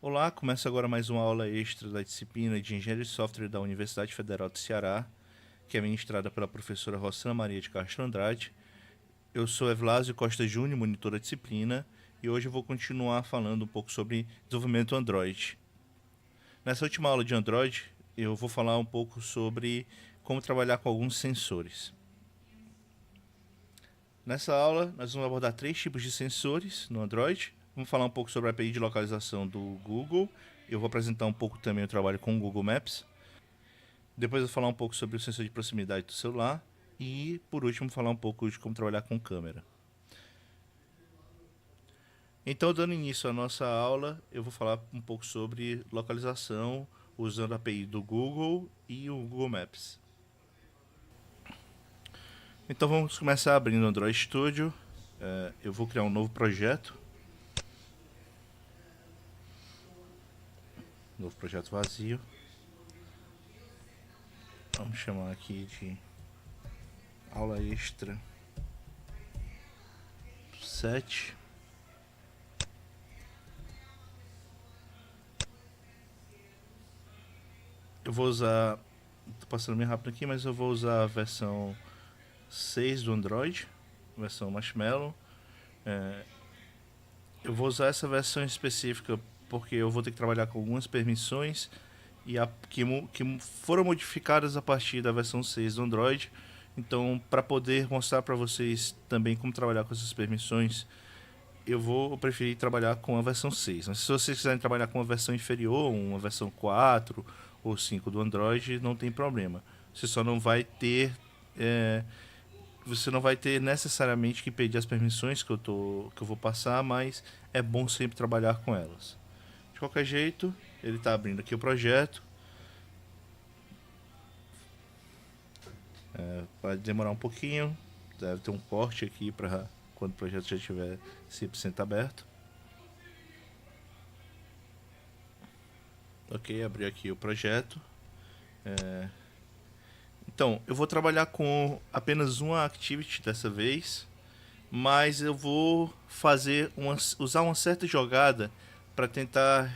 Olá, começa agora mais uma aula extra da disciplina de Engenharia de Software da Universidade Federal do Ceará, que é ministrada pela professora Rossana Maria de Castro Andrade. Eu sou Evlásio Costa Júnior, monitor da disciplina, e hoje eu vou continuar falando um pouco sobre desenvolvimento Android. Nessa última aula de Android, eu vou falar um pouco sobre como trabalhar com alguns sensores. Nessa aula, nós vamos abordar 3 tipos de sensores no Android. Vamos falar um pouco sobre a API de localização do Google. Eu vou apresentar um pouco também o trabalho com o Google Maps. Depois eu vou falar um pouco sobre o sensor de proximidade do celular. E, por último, falar um pouco de como trabalhar com câmera. Então, dando início à nossa aula, eu vou falar um pouco sobre localização usando a API do Google e o Google Maps. Então, vamos começar abrindo o Android Studio. Eu vou criar um novo projeto. Novo projeto vazio. Vamos chamar aqui de aula extra 7. Eu vou usar, tô passando bem rápido aqui, mas eu vou usar a versão 6 do Android, versão Marshmallow. Eu vou usar essa versão específica porque eu vou ter que trabalhar com algumas permissões que foram modificadas a partir da versão 6 do Android. Então, para poder mostrar para vocês também como trabalhar com essas permissões, eu vou preferir trabalhar com a versão 6. Mas se vocês quiserem trabalhar com uma versão inferior, uma versão 4 ou 5 do Android, não tem problema. Você só não vai ter você não vai ter necessariamente que pedir as permissões que eu vou passar, mas é bom sempre trabalhar com elas. De qualquer jeito, ele está abrindo aqui o projeto. Vai demorar um pouquinho, deve ter um corte aqui para quando o projeto já estiver 100% aberto. Ok, abriu aqui o projeto. Então, eu vou trabalhar com apenas uma activity dessa vez, mas eu vou usar uma certa jogada para tentar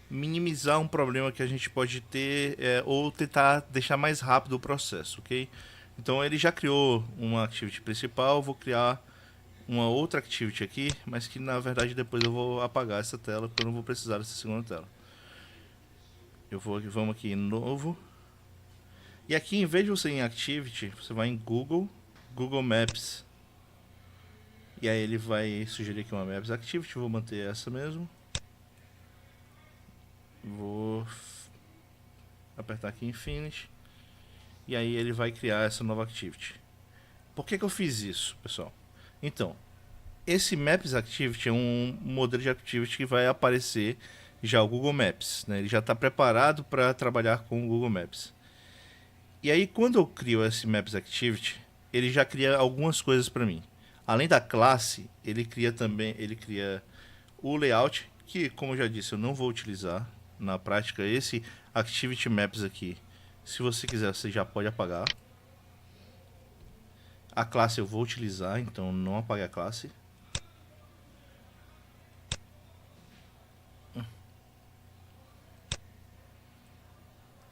minimizar um problema que a gente pode ter ou tentar deixar mais rápido o processo, ok? Então ele já criou uma activity principal, vou criar uma outra activity aqui, mas que na verdade depois eu vou apagar essa tela porque eu não vou precisar dessa segunda tela. Vamos aqui em novo. E aqui, em vez de você ir em Activity, você vai em Google, Google Maps. E aí ele vai sugerir aqui uma Maps Activity, vou manter essa mesmo. Vou apertar aqui em Finish. E aí ele vai criar essa nova Activity. Por que eu fiz isso, pessoal? Então, esse Maps Activity é um modelo de Activity que vai aparecer já o Google Maps, né? Ele já está preparado para trabalhar com o Google Maps. E aí, quando eu crio esse Maps Activity, ele já cria algumas coisas para mim. Além da classe, ele cria o layout, que, como eu já disse, eu não vou utilizar na prática. Esse Activity Maps aqui, se você quiser, você já pode apagar. A classe eu vou utilizar, então não apague a classe.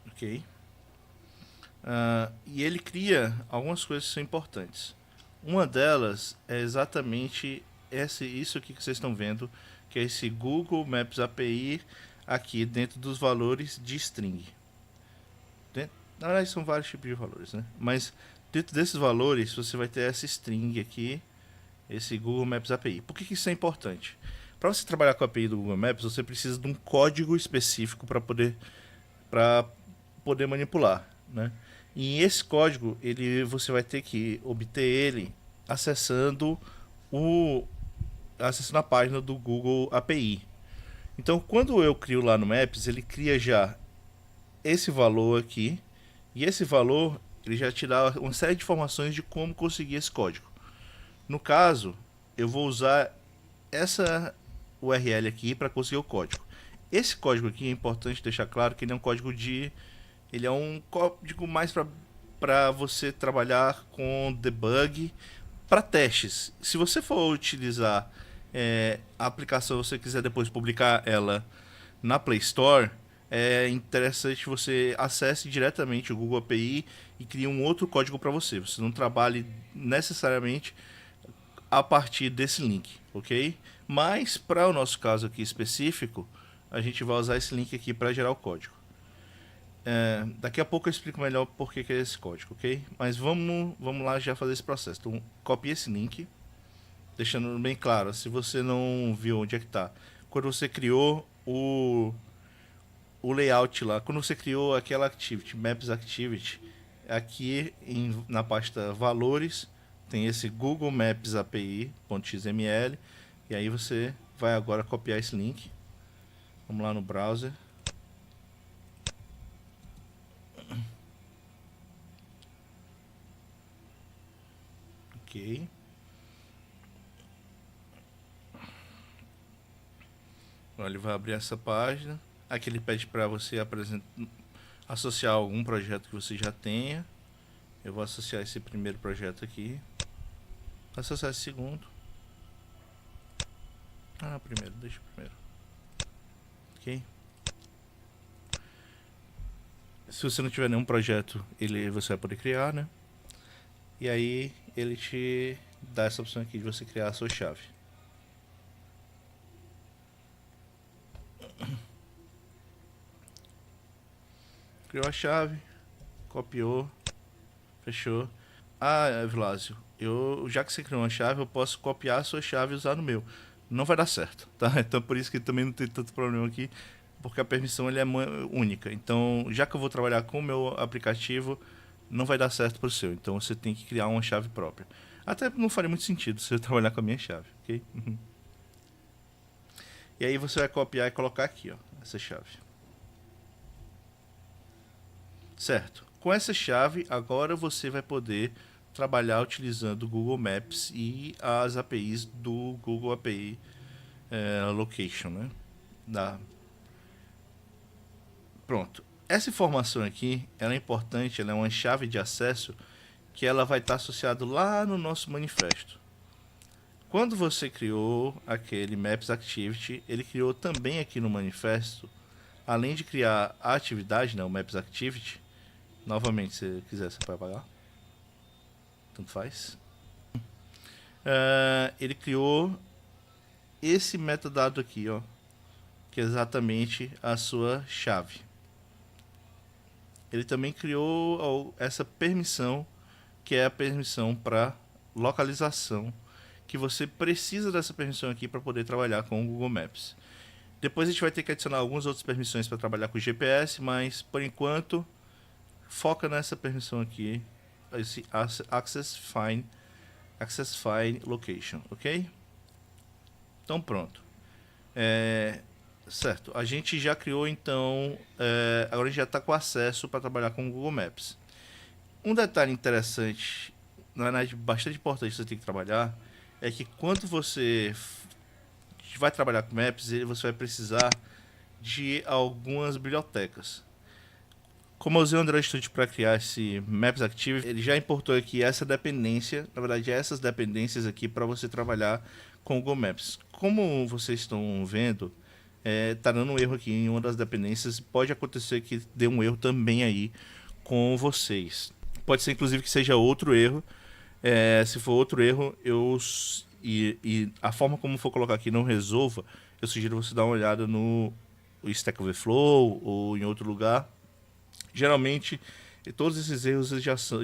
Ok. E ele cria algumas coisas que são importantes. Uma delas é exatamente isso aqui que vocês estão vendo, que é esse Google Maps API aqui dentro dos valores de string. Na verdade são vários tipos de valores, né? Mas dentro desses valores você vai ter essa string aqui, esse Google Maps API. Por que isso é importante? Para você trabalhar com a API do Google Maps, você precisa de um código específico para poder manipular, né? E esse código, você vai ter que obter ele acessando a página do Google API. Então, quando eu crio lá no Maps, ele cria já esse valor aqui, e esse valor ele já te dá uma série de informações de como conseguir esse código. No caso, eu vou usar essa URL aqui para conseguir o código. Esse código aqui é importante deixar claro que ele é um código ele é um código mais para você trabalhar com debug para testes. Se você for utilizar a aplicação, você quiser depois publicar ela na Play Store, é interessante você acesse diretamente o Google API e crie um outro código para você. Você não trabalhe necessariamente a partir desse link, ok? Mas para o nosso caso aqui específico, a gente vai usar esse link aqui para gerar o código. Daqui a pouco eu explico melhor por que é esse código, ok? Mas vamos lá já fazer esse processo. Então, copie esse link, deixando bem claro, se você não viu onde é que está. Quando você criou o layout lá, quando você criou aquela activity, Maps Activity, aqui na pasta valores, tem esse Google Maps API.xml, e aí você vai agora copiar esse link. Vamos lá no browser. Ok. Agora ele vai abrir essa página. Aqui ele pede para você associar algum projeto que você já tenha. Eu vou associar esse primeiro projeto aqui. Associar esse segundo. Primeiro, deixa o primeiro. Ok. Se você não tiver nenhum projeto, você vai poder criar, né? E aí ele te dá essa opção aqui de você criar a sua chave. Criou a chave, copiou, fechou. Vilásio, já que você criou uma chave, eu posso copiar a sua chave e usar no meu. Não vai dar certo, tá? Então por isso que também não tem tanto problema aqui, porque a permissão ele é única. Então, já que eu vou trabalhar com o meu aplicativo, não vai dar certo para o seu. Então você tem que criar uma chave própria. Até não faria muito sentido se eu trabalhar com a minha chave, ok? E aí você vai copiar e colocar aqui, ó, essa chave. Certo. Com essa chave, agora você vai poder trabalhar utilizando o Google Maps e as APIs do Google API Location, né? Pronto. Essa informação aqui, ela é importante, ela é uma chave de acesso que ela vai estar associada lá no nosso manifesto. Quando você criou aquele Maps Activity, ele criou também aqui no manifesto, além de criar a atividade, né, o Maps Activity, novamente, se quiser, você pode apagar. Tanto faz. Ele criou esse metadado aqui, ó, que é exatamente a sua chave. Ele também criou essa permissão, que é a permissão para localização, que você precisa dessa permissão aqui para poder trabalhar com o Google Maps. Depois a gente vai ter que adicionar algumas outras permissões para trabalhar com o GPS, mas por enquanto foca nessa permissão aqui, esse Access Find Location, ok? Então pronto. Certo, a gente já criou então, agora a gente já está com acesso para trabalhar com o Google Maps. Um detalhe interessante, na verdade bastante importante que você tem que trabalhar, é que quando você vai trabalhar com Maps, você vai precisar de algumas bibliotecas. Como eu usei o Android Studio para criar esse Maps Active, ele já importou aqui essa dependência, na verdade essas dependências aqui para você trabalhar com o Google Maps. Como vocês estão vendo, tá dando um erro aqui em uma das dependências. Pode acontecer que dê um erro também aí com vocês. Pode ser inclusive que seja outro erro. Se for outro erro, e a forma como for colocar aqui não resolva, eu sugiro você dar uma olhada no Stack Overflow ou em outro lugar. Geralmente, todos esses erros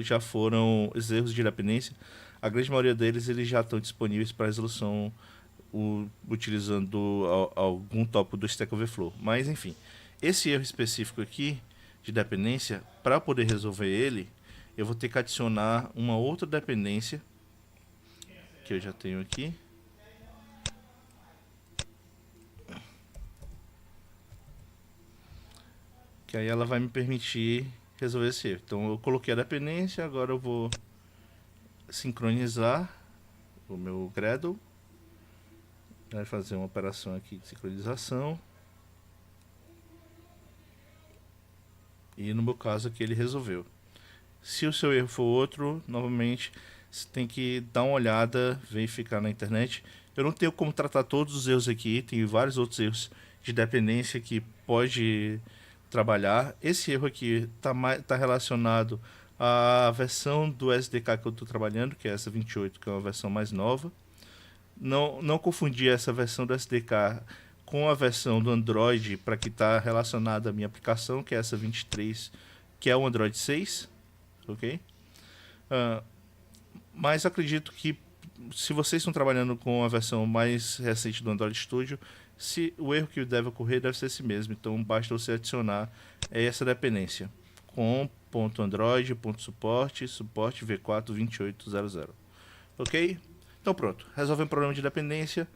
já foram, esses erros de dependência, a grande maioria deles eles já estão disponíveis para resolução utilizando algum tópico do Stack Overflow. Mas enfim, esse erro específico aqui de dependência, para poder resolver ele, eu vou ter que adicionar uma outra dependência que eu já tenho aqui. Que aí ela vai me permitir resolver esse erro. Então eu coloquei a dependência, agora eu vou sincronizar o meu Gradle. Vai fazer uma operação aqui de sincronização. E no meu caso aqui ele resolveu. Se o seu erro for outro, novamente você tem que dar uma olhada, verificar na internet. Eu não tenho como tratar todos os erros aqui, tem vários outros erros de dependência que pode trabalhar. Esse erro aqui tá relacionado à versão do SDK que eu estou trabalhando, que é essa 28, que é uma versão mais nova. Não confundir essa versão do SDK com a versão do Android para que está relacionada à minha aplicação, que é essa 23, que é o Android 6, ok? Mas acredito que se vocês estão trabalhando com a versão mais recente do Android Studio, o erro que deve ocorrer deve ser esse mesmo. Então basta você adicionar essa dependência com .android, .suporte, suporte v4 2800. Ok? Então pronto, resolvemos o problema de dependência.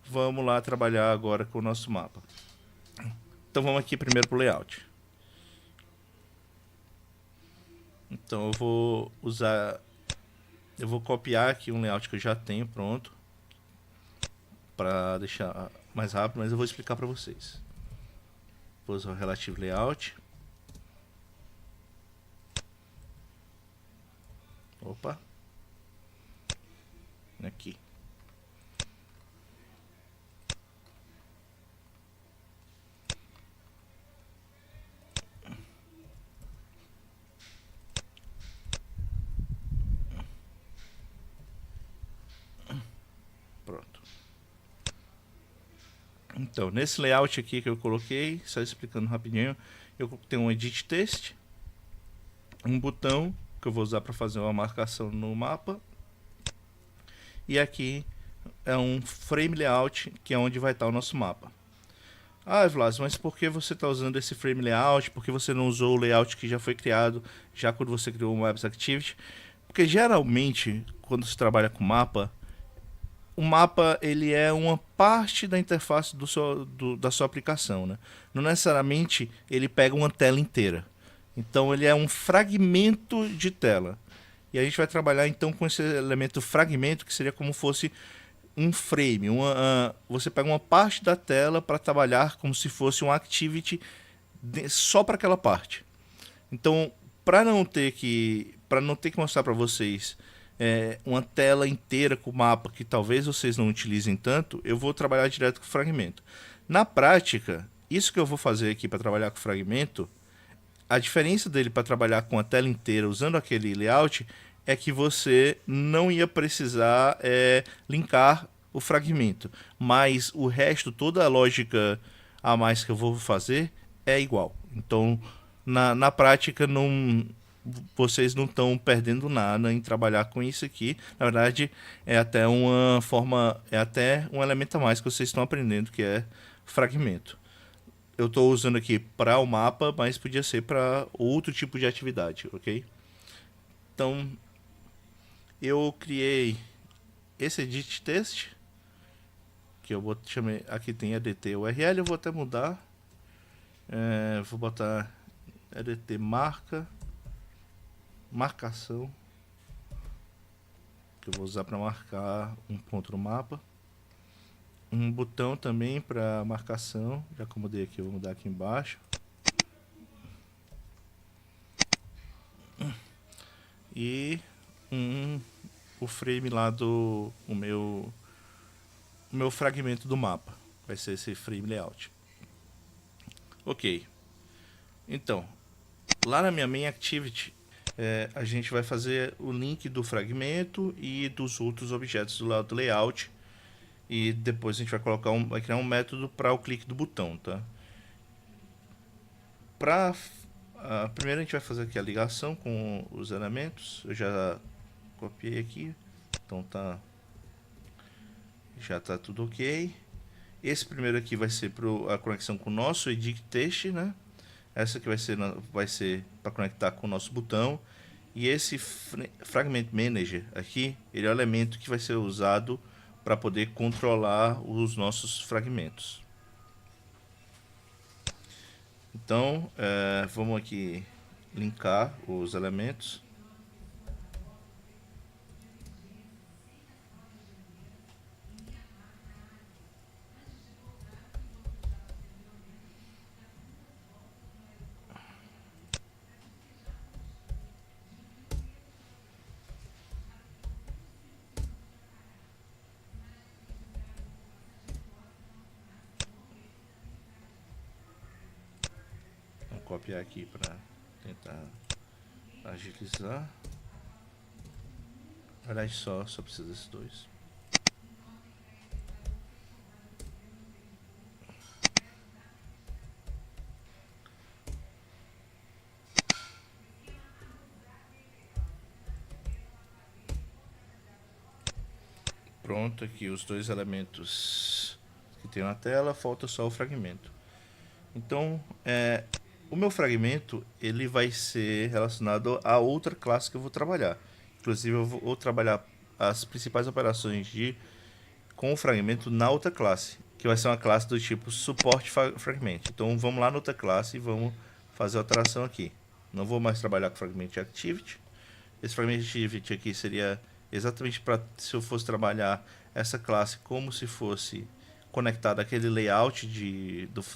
Vamos lá trabalhar agora com o nosso mapa. Então vamos aqui primeiro para o layout. Então eu vou copiar aqui um layout que eu já tenho pronto para deixar mais rápido, mas eu vou explicar para vocês. Vou usar o Relative Layout. Opa. Aqui. Pronto. Então, nesse layout aqui que eu coloquei, só explicando rapidinho, eu tenho um Edit Text, um botão que eu vou usar para fazer uma marcação no mapa, e aqui é um Frame Layout, que é onde vai estar o nosso mapa. Ah, Vlas, mas por que você está usando esse Frame Layout? Por que você não usou o layout que já foi criado, já quando você criou o Web Activity? Porque geralmente, quando se trabalha com mapa, o mapa ele é uma parte da interface da sua aplicação, né? Não necessariamente ele pega uma tela inteira. Então ele é um fragmento de tela. E a gente vai trabalhar então com esse elemento fragmento, que seria como fosse um frame. Você pega uma parte da tela para trabalhar como se fosse um activity só para aquela parte. Então, para não ter que mostrar para vocês uma tela inteira com o mapa que talvez vocês não utilizem tanto, eu vou trabalhar direto com fragmento. Na prática, isso que eu vou fazer aqui para trabalhar com fragmento, a diferença dele para trabalhar com a tela inteira usando aquele layout é que você não ia precisar linkar o fragmento, mas o resto, toda a lógica a mais que eu vou fazer é igual. Então, na prática, vocês não estão perdendo nada em trabalhar com isso aqui. Na verdade, é até um elemento a mais que vocês estão aprendendo, que é fragmento. Eu estou usando aqui para o mapa, mas podia ser para outro tipo de atividade, ok? Então, eu criei esse edit test, que eu chamei, aqui tem edt URL, eu vou até mudar. Vou botar edt marcação, que eu vou usar para marcar um ponto no mapa. Um botão também para marcação, já acomodei aqui, eu vou mudar aqui embaixo. E o frame lá o meu fragmento do mapa, vai ser esse frame layout. Ok, então lá na minha main activity a gente vai fazer o link do fragmento e dos outros objetos do lado do layout. E depois a gente vai criar um método para o clique do botão, tá? Primeiro a gente vai fazer aqui a ligação com os elementos. Eu já copiei aqui, então já tá tudo ok. Esse primeiro aqui vai ser a conexão com o nosso edit text, né? Essa aqui vai ser para conectar com o nosso botão. E esse Fragment Manager aqui, ele é o elemento que vai ser usado para poder controlar os nossos fragmentos. Então, vamos aqui linkar os elementos. copiar aqui para tentar agilizar. Na verdade só precisa desses dois. Pronto, aqui os dois elementos que tem na tela, falta só o fragmento. Então, o meu fragmento ele vai ser relacionado a outra classe que eu vou trabalhar. Inclusive, eu vou trabalhar as principais operações com o fragmento na outra classe, que vai ser uma classe do tipo suporte fragment. Então, vamos lá na outra classe e vamos fazer a alteração aqui. Não vou mais trabalhar com fragment activity. Esse fragment activity aqui seria exatamente para se eu fosse trabalhar essa classe como se fosse conectado àquele layout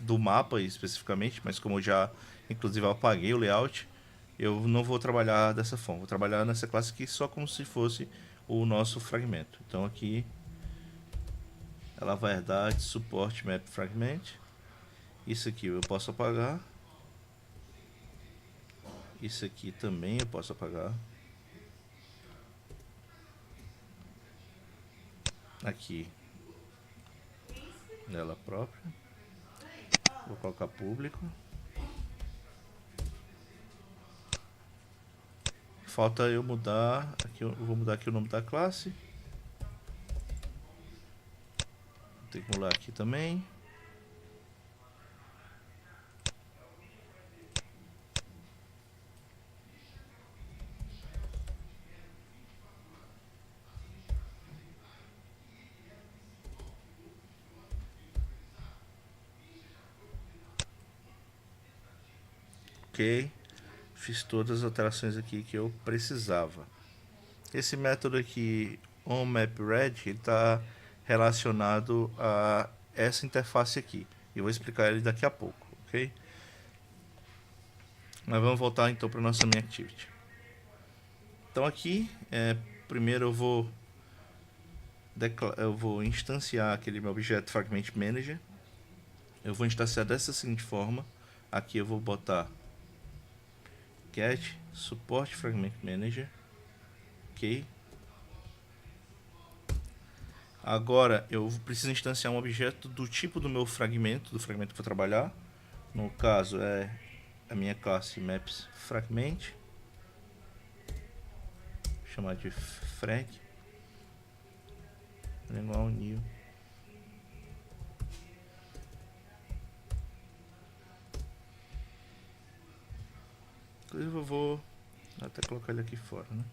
do mapa especificamente, mas como eu já inclusive apaguei o layout, eu não vou trabalhar dessa forma, vou trabalhar nessa classe aqui só como se fosse o nosso fragmento. Então aqui ela vai herdar de suporte map fragment. Isso aqui eu posso apagar. Isso aqui também eu posso apagar. Aqui nela própria, vou colocar público. Falta eu mudar aqui, eu vou mudar aqui o nome da classe. Tem que mudar aqui também. Ok, fiz todas as alterações aqui que eu precisava. Esse método aqui, onMapRed, ele está relacionado a essa interface aqui. Eu vou explicar ele daqui a pouco, ok? Mas vamos voltar então para a nossa main activity. Então aqui, primeiro eu vou instanciar aquele meu objeto Fragment Manager. Eu vou instanciar dessa seguinte forma. Aqui eu vou botar get support fragment manager, ok. Agora eu preciso instanciar um objeto do tipo do meu fragmento, do fragmento que eu vou trabalhar. No caso é a minha classe maps fragment, vou chamar de frag, igual new. Inclusive eu vou até colocar ele aqui fora, né?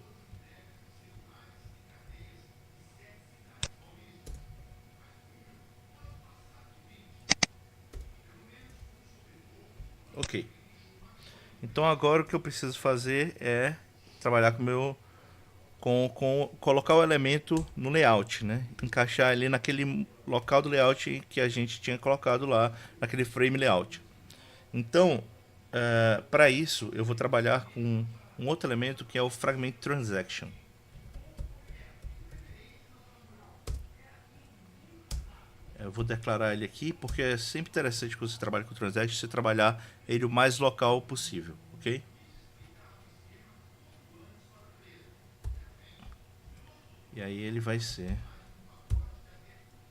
Ok. Então agora o que eu preciso fazer é trabalhar com colocar o elemento no layout, né? Encaixar ele naquele local do layout que a gente tinha colocado lá, naquele frame layout. Então, para isso, eu vou trabalhar com um outro elemento que é o fragment transaction. Eu vou declarar ele aqui porque é sempre interessante quando você trabalha com transaction, você trabalhar ele o mais local possível, ok? E aí ele vai ser...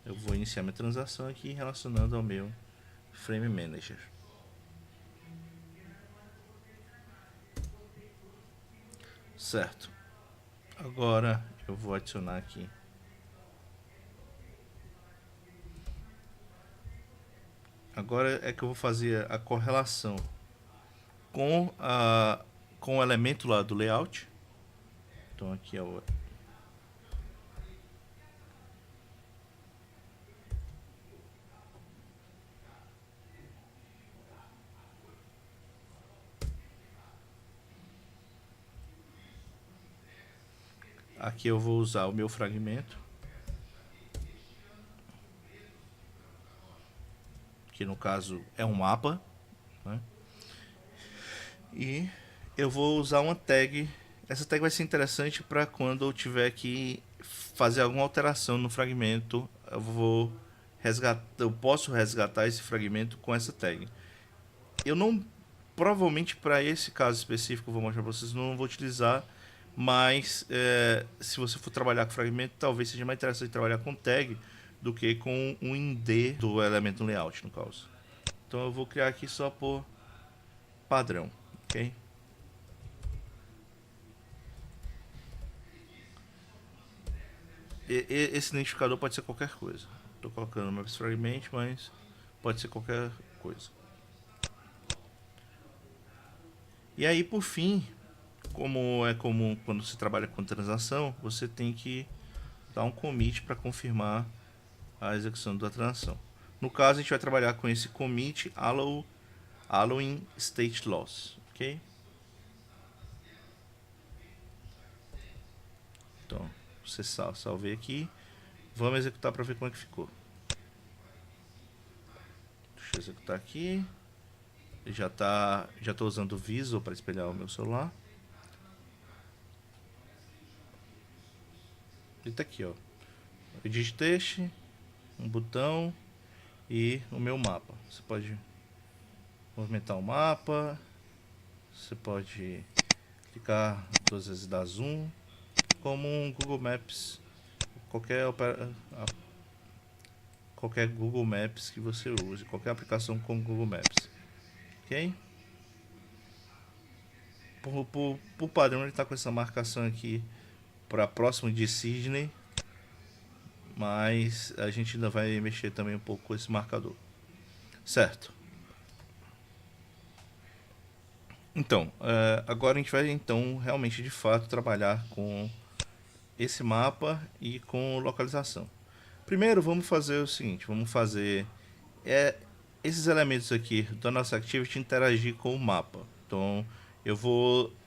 Eu vou iniciar minha transação aqui relacionando ao meu frame manager. Certo. Agora eu vou adicionar aqui agora é que eu vou fazer a correlação com o elemento lá do layout. Então aqui é o aqui eu vou usar o meu fragmento, que no caso é um mapa, né? E eu vou usar uma tag. Essa tag vai ser interessante para quando eu tiver que fazer alguma alteração no fragmento. Eu posso resgatar esse fragmento com essa tag. Eu não provavelmente para esse caso específico, eu vou mostrar para vocês, não vou utilizar, mas se você for trabalhar com fragmento, talvez seja mais interessante trabalhar com tag do que com um IND do elemento no layout, no caso. Então eu vou criar aqui só por padrão, ok? Esse identificador pode ser qualquer coisa. Estou colocando Maps Fragment, mas pode ser qualquer coisa. E aí, por fim, como é comum quando você trabalha com transação, você tem que dar um commit para confirmar a execução da transação. No caso, a gente vai trabalhar com esse commit allowing state loss, ok? Então, você salvei aqui. Vamos executar para ver como é que ficou. Deixa eu executar aqui. Já estou usando o Visual para espelhar o meu celular. Ele tá aqui, ó. Edit Text, um botão e o meu mapa. Você pode movimentar o mapa. Você pode clicar duas vezes, dar zoom, como um Google Maps, qualquer Google Maps que você use, qualquer aplicação como Google Maps, ok? Por padrão ele está com essa marcação aqui para próximo de Sydney, mas a gente ainda vai mexer também um pouco com esse marcador, certo? Então, agora a gente vai então realmente de fato trabalhar com esse mapa e com localização. Primeiro vamos fazer o seguinte, vamos fazer esses elementos aqui da nossa activity interagir com o mapa. Então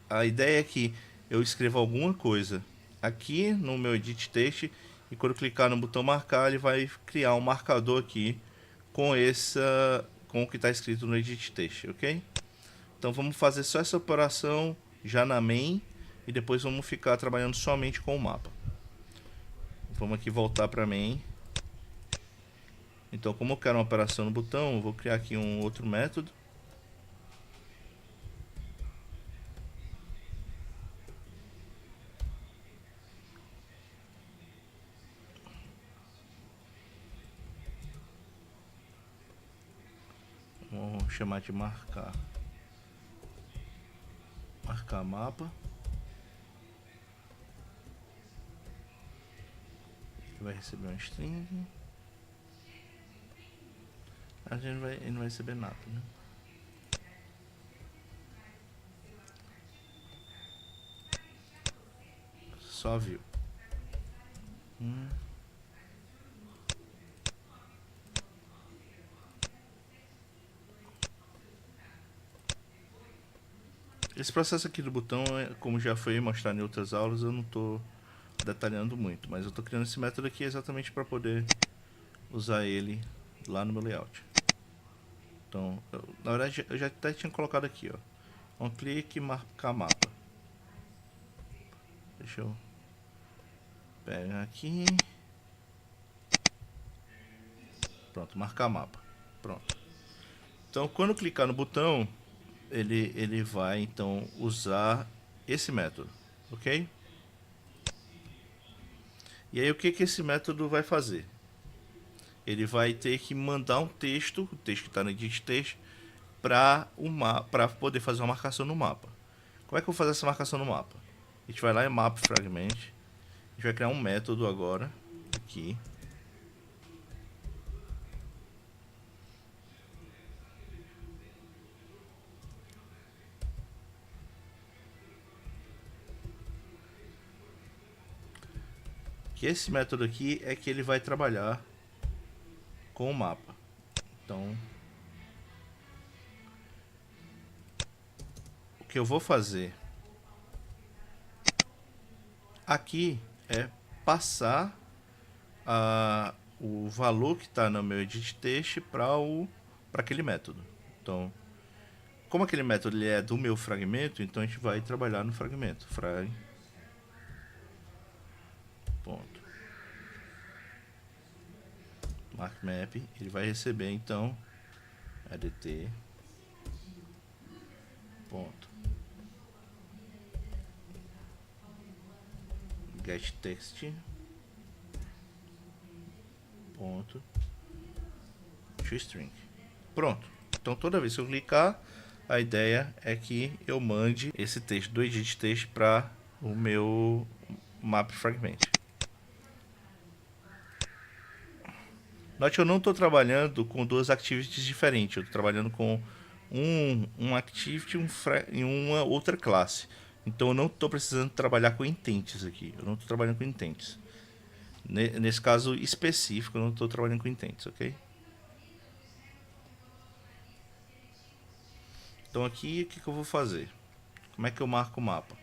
a ideia é que eu escreva alguma coisa aqui no meu edit text e quando clicar no botão marcar ele vai criar um marcador aqui com o que está escrito no edit text, ok? Então vamos fazer só essa operação já na main e depois vamos ficar trabalhando somente com o mapa. Vamos aqui voltar para main. Então, como eu quero uma operação no botão, eu vou criar aqui um outro método. Vamos chamar de marcar mapa. Vai receber um string. A gente ele não vai receber nada, né? Só viu. Esse processo aqui do botão, como já foi mostrado em outras aulas, eu não estou detalhando muito, mas eu estou criando esse método aqui exatamente para poder usar ele lá no meu layout. Então, na verdade, eu já até tinha colocado aqui, ó, um clique, marcar mapa. Deixa eu pegar aqui. Pronto, marcar mapa. Pronto. Então, quando clicar no botão, ele vai então usar esse método, ok? E aí o que esse método vai fazer? Ele vai ter que mandar um texto, o texto que está no edit text, para poder fazer uma marcação no mapa. Como é que eu vou fazer essa marcação no mapa? A gente vai lá em Map Fragment, a gente vai criar um método agora, aqui. Que esse método aqui é que ele vai trabalhar com o mapa. Então, o que eu vou fazer aqui é passar o valor que está no meu edit text para aquele método. Então, como aquele método ele é do meu fragmento, então a gente vai trabalhar no fragmento. Frag. Ponto. Mark map, ele vai receber então adt get text ponto toString. Pronto. Então toda vez que eu clicar, a ideia é que eu mande esse texto do edit text para o meu map fragment. Note que eu não estou trabalhando com duas activities diferentes. Eu estou trabalhando com um activity em uma outra classe. Então eu não estou precisando trabalhar com intents aqui. Eu não estou trabalhando com intents. Nesse caso específico, eu não estou trabalhando com intents, ok? Então aqui, o que eu vou fazer? Como é que eu marco o mapa?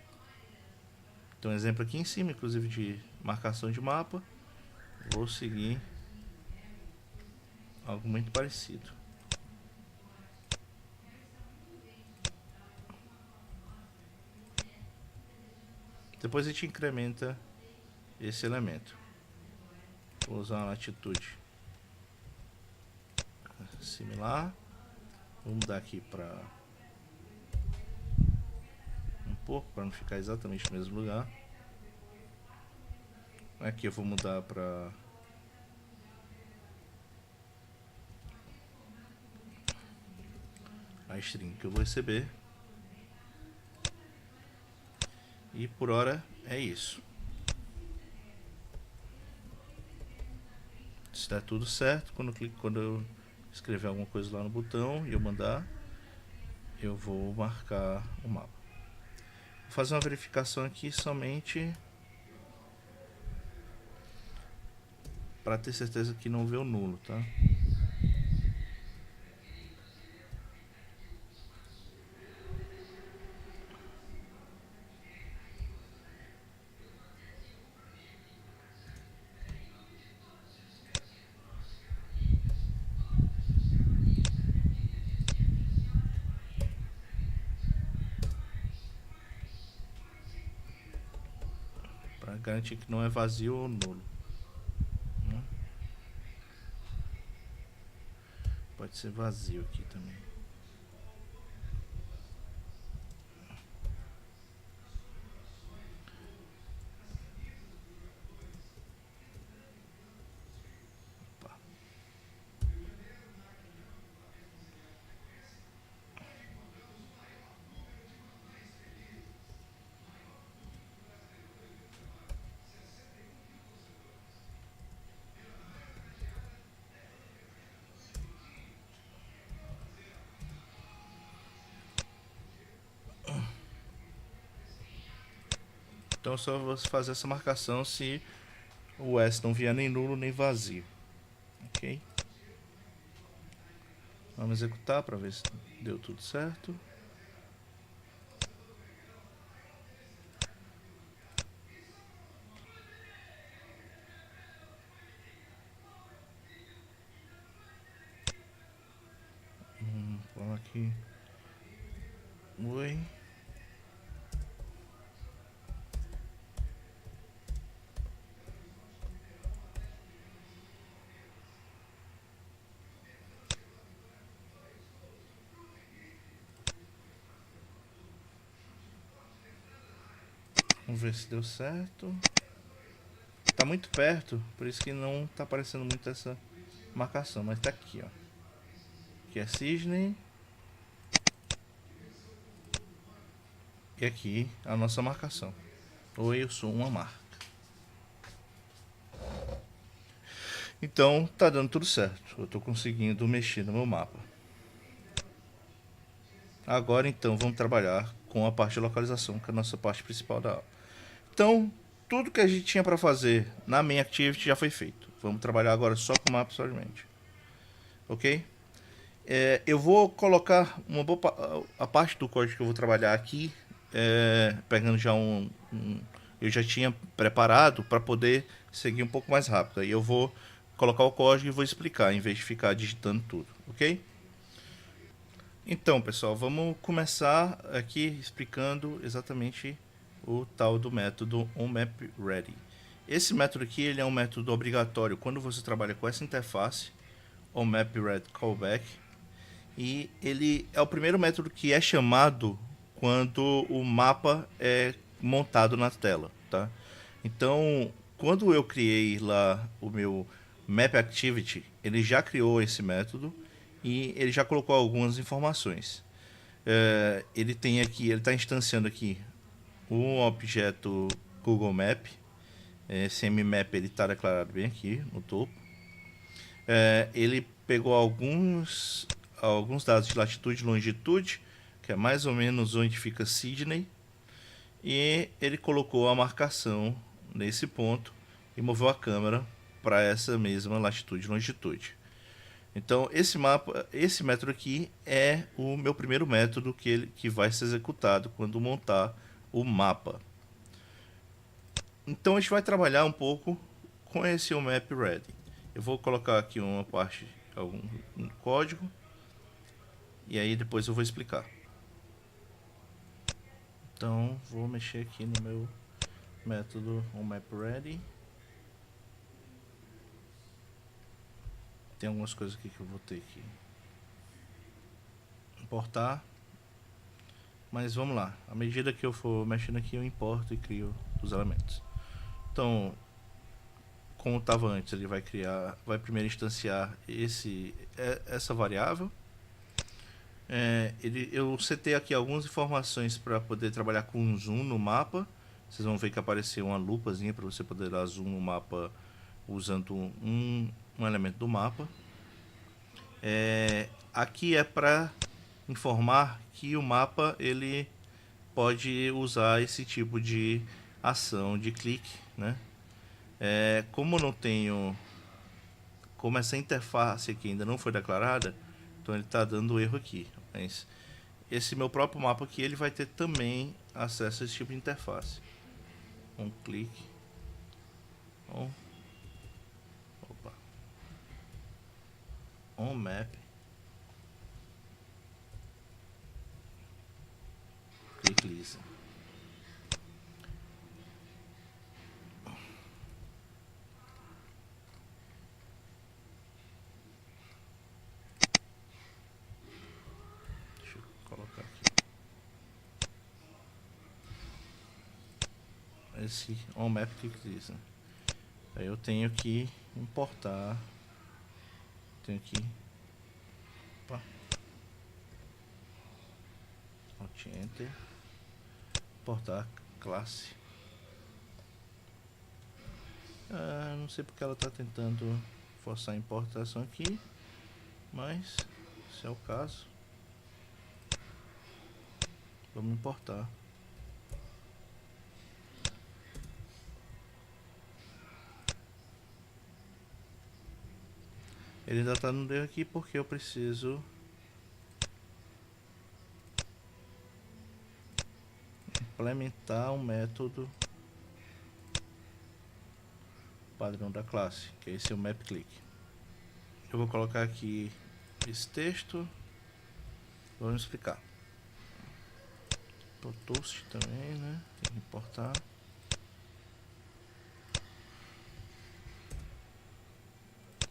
Tem um exemplo aqui em cima, inclusive de marcação de mapa. Vou seguir algo muito parecido. Depois a gente incrementa esse elemento. Vou usar uma latitude similar. Vou mudar aqui para um pouco, para não ficar exatamente no mesmo lugar. Aqui eu vou mudar para a string que eu vou receber. E por hora é isso. Se der tudo certo, quando eu escrever alguma coisa lá no botão e eu mandar, eu vou marcar o mapa. Vou fazer uma verificação aqui somente para ter certeza que não vê o nulo, tá? Para garantir que não é vazio ou nulo. Pode ser vazio aqui também. Opa. Então eu só vou fazer essa marcação se o S não vier nem nulo nem vazio. Ok? Vamos executar para ver se deu tudo certo. Vamos aqui. Oi. Vamos ver se deu certo. Tá muito perto, por isso que não tá aparecendo muito essa marcação, mas tá aqui, ó. Aqui é cisne. E aqui a nossa marcação. Oi, eu sou uma marca. Então tá dando tudo certo. Eu tô conseguindo mexer no meu mapa. Agora então vamos trabalhar com a parte de localização, que é a nossa parte principal da aula. Então, tudo que a gente tinha para fazer na main activity já foi feito. Vamos trabalhar agora só com o mapa somente. Ok? Eu vou colocar a parte do código que eu vou trabalhar aqui, pegando já eu já tinha preparado para poder seguir um pouco mais rápido. Aí eu vou colocar o código e vou explicar, em vez de ficar digitando tudo, ok? Então, pessoal, vamos começar aqui explicando exatamente o tal do método onMapReady. Esse método aqui ele é um método obrigatório quando você trabalha com essa interface, onMapReadyCallback, e ele é o primeiro método que é chamado quando o mapa é montado na tela, tá? Então, quando eu criei lá o meu Map Activity, ele já criou esse método e ele já colocou algumas informações. Ele tem aqui, ele está instanciando aqui um objeto Google Map. Esse mmap ele está declarado bem aqui no topo. Ele pegou alguns dados de latitude e longitude, que é mais ou menos onde fica Sydney, e ele colocou a marcação nesse ponto e moveu a câmera para essa mesma latitude e longitude. Então esse método aqui é o meu primeiro método que vai ser executado quando montar o mapa. Então a gente vai trabalhar um pouco com esse Map Ready. Eu vou colocar aqui uma parte, um código, e aí depois eu vou explicar. Então vou mexer aqui no meu método OnMapReady. Tem algumas coisas aqui que eu vou ter que importar, mas vamos lá. À medida que eu for mexendo aqui, eu importo e crio os elementos. Então, como estava antes, ele vai primeiro instanciar essa variável. Eu setei aqui algumas informações para poder trabalhar com zoom no mapa. Vocês vão ver que apareceu uma lupazinha para você poder dar zoom no mapa usando um elemento do mapa. Aqui é para informar que o mapa ele pode usar esse tipo de ação de clique, né? Como eu não tenho, como essa interface aqui ainda não foi declarada, então ele está dando erro aqui. Mas esse meu próprio mapa aqui ele vai ter também acesso a esse tipo de interface. Um clique, on map, click listen. Deixa eu colocar aqui esse on map click listen. Aí eu tenho que importar, tenho que Alt Enter, importar classe. Não sei porque ela está tentando forçar a importação aqui, mas se é o caso, vamos importar. Ele ainda está no erro aqui porque eu preciso implementar um método padrão da classe, que é esse é o map_click. Eu vou colocar aqui esse texto, vamos explicar. O toast também, né? Tem que importar.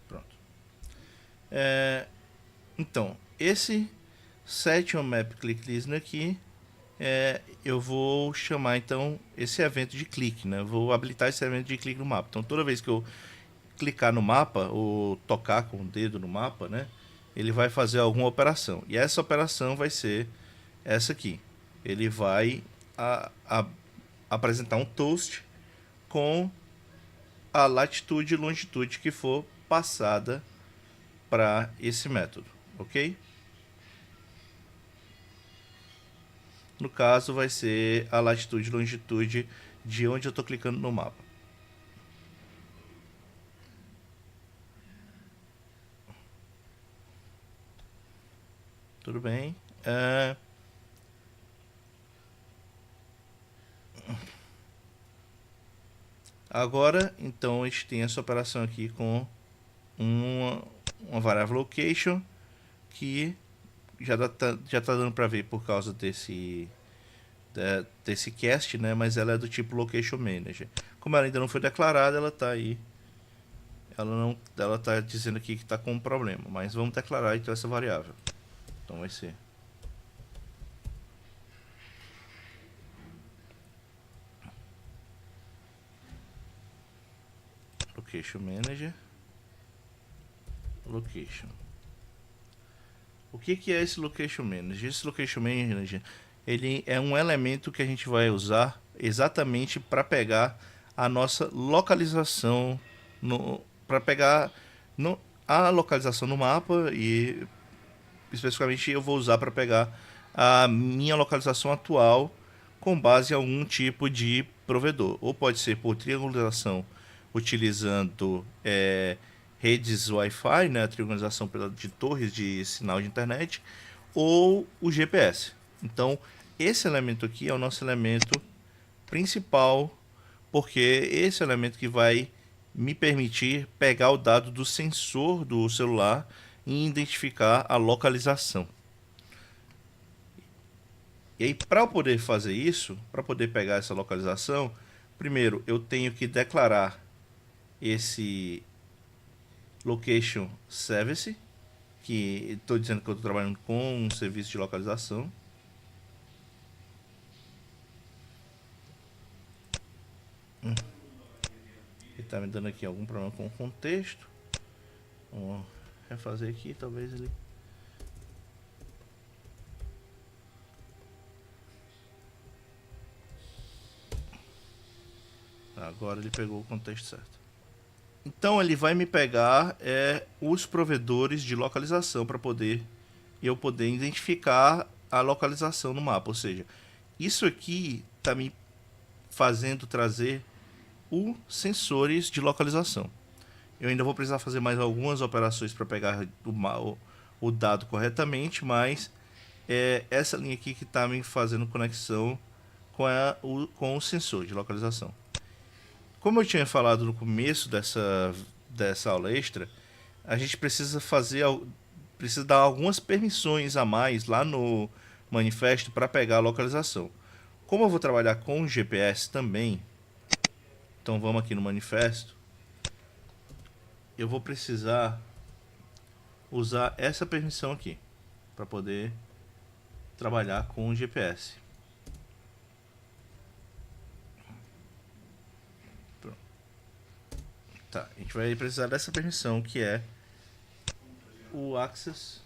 Pronto. Então, esse set on map click listen aqui, eu vou chamar então esse evento de clique, né? Eu vou habilitar esse evento de clique no mapa. Então, toda vez que eu clicar no mapa ou tocar com o dedo no mapa, né? Ele vai fazer alguma operação. E essa operação vai ser essa aqui. Ele vai apresentar um toast com a latitude e longitude que for passada para esse método, ok? No caso, vai ser a latitude e longitude de onde eu estou clicando no mapa. Tudo bem. Agora, então, a gente tem essa operação aqui com uma variável location que já tá dando para ver por causa desse cast, né? Mas ela é do tipo location manager. Como ela ainda não foi declarada, ela tá aí. Ela tá dizendo aqui que tá com um problema, mas vamos declarar então essa variável. Então vai ser Location Manager. Location. O que é esse Location Manager? Esse Location Manager, ele é um elemento que a gente vai usar exatamente para pegar a nossa localização, para pegar a localização no mapa, e especificamente eu vou usar para pegar a minha localização atual com base em algum tipo de provedor. Ou pode ser por triangulação utilizando redes Wi-Fi, né, a triangulação de torres de sinal de internet, ou o GPS. Então, esse elemento aqui é o nosso elemento principal, porque esse é o elemento que vai me permitir pegar o dado do sensor do celular e identificar a localização. E aí, para eu poder fazer isso, para poder pegar essa localização, primeiro eu tenho que declarar esse Location Service, que estou dizendo que eu estou trabalhando com um serviço de localização. Ele está me dando aqui algum problema com o contexto. Vamos refazer aqui, talvez ele... Agora ele pegou o contexto certo. Então ele vai me pegar os provedores de localização para eu poder identificar a localização no mapa. Ou seja, isso aqui está me fazendo trazer os sensores de localização. Eu ainda vou precisar fazer mais algumas operações para pegar o dado corretamente, mas é essa linha aqui que está me fazendo conexão com o sensor de localização. Como eu tinha falado no começo dessa aula extra, a gente precisa dar algumas permissões a mais lá no manifesto para pegar a localização. Como eu vou trabalhar com o GPS também, então vamos aqui no manifesto, eu vou precisar usar essa permissão aqui para poder trabalhar com o GPS. Tá, a gente vai precisar dessa permissão, que é o Access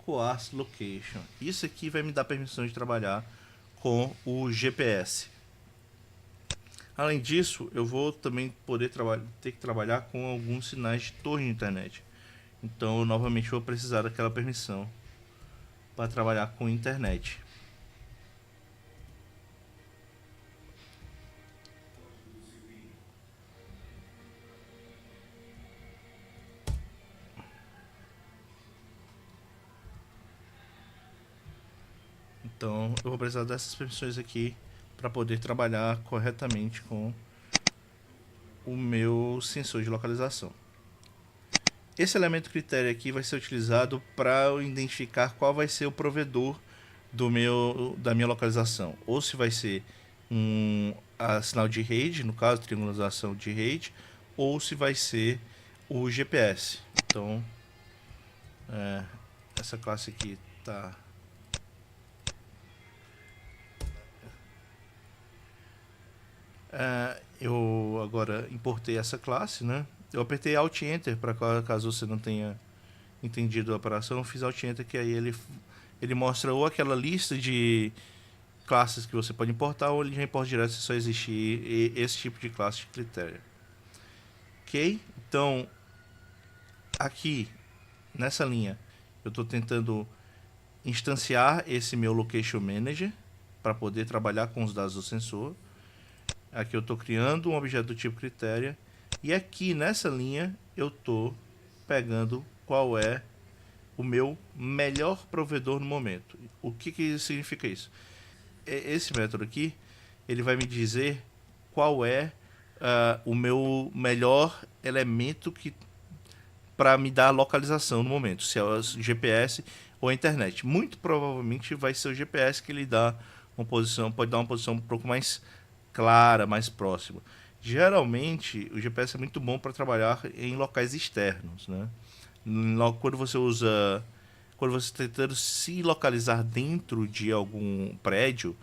Coarse Location. Isso aqui vai me dar permissão de trabalhar com o GPS. Além disso, eu vou também ter que trabalhar com alguns sinais de torre de internet. Então, eu novamente vou precisar daquela permissão para trabalhar com internet. Então eu vou precisar dessas permissões aqui para poder trabalhar corretamente com o meu sensor de localização. Esse elemento critério aqui vai ser utilizado para identificar qual vai ser o provedor da minha localização. Ou se vai ser a sinal de rede, no caso, triangulação de rede, ou se vai ser o GPS. Então, essa classe aqui está... eu agora importei essa classe, né? Eu apertei Alt Enter para caso você não tenha entendido a operação. Eu fiz Alt Enter, que aí ele mostra ou aquela lista de classes que você pode importar, ou ele já importa direto se só existir esse tipo de classe de critério. Ok? Então, aqui nessa linha, eu estou tentando instanciar esse meu Location Manager para poder trabalhar com os dados do sensor. Aqui eu estou criando um objeto do tipo critério, e aqui nessa linha eu estou pegando qual é o meu melhor provedor no momento. O que significa isso? Esse método aqui, ele vai me dizer qual é o meu melhor elemento para me dar a localização no momento, se é o GPS ou a internet. Muito provavelmente vai ser o GPS que ele dá uma posição, pode dar uma posição um pouco mais clara, mais próxima. Geralmente o GPS é muito bom para trabalhar em locais externos, né? Quando você está tentando se localizar dentro de algum prédio,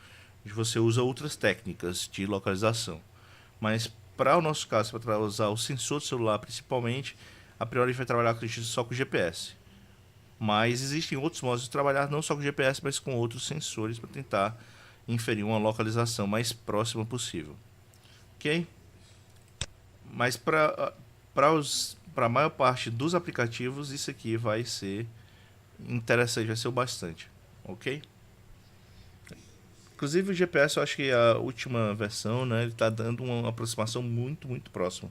você usa outras técnicas de localização. Mas para o nosso caso, para usar o sensor do celular principalmente, a priori a gente vai trabalhar só com GPS. Mas existem outros modos de trabalhar, não só com GPS, mas com outros sensores para tentar inferir uma localização mais próxima possível. Ok? Mas para a maior parte dos aplicativos, isso aqui vai ser interessante, vai ser o bastante. Ok? Inclusive o GPS, eu acho que a última versão, né, ele está dando uma aproximação muito, muito próxima.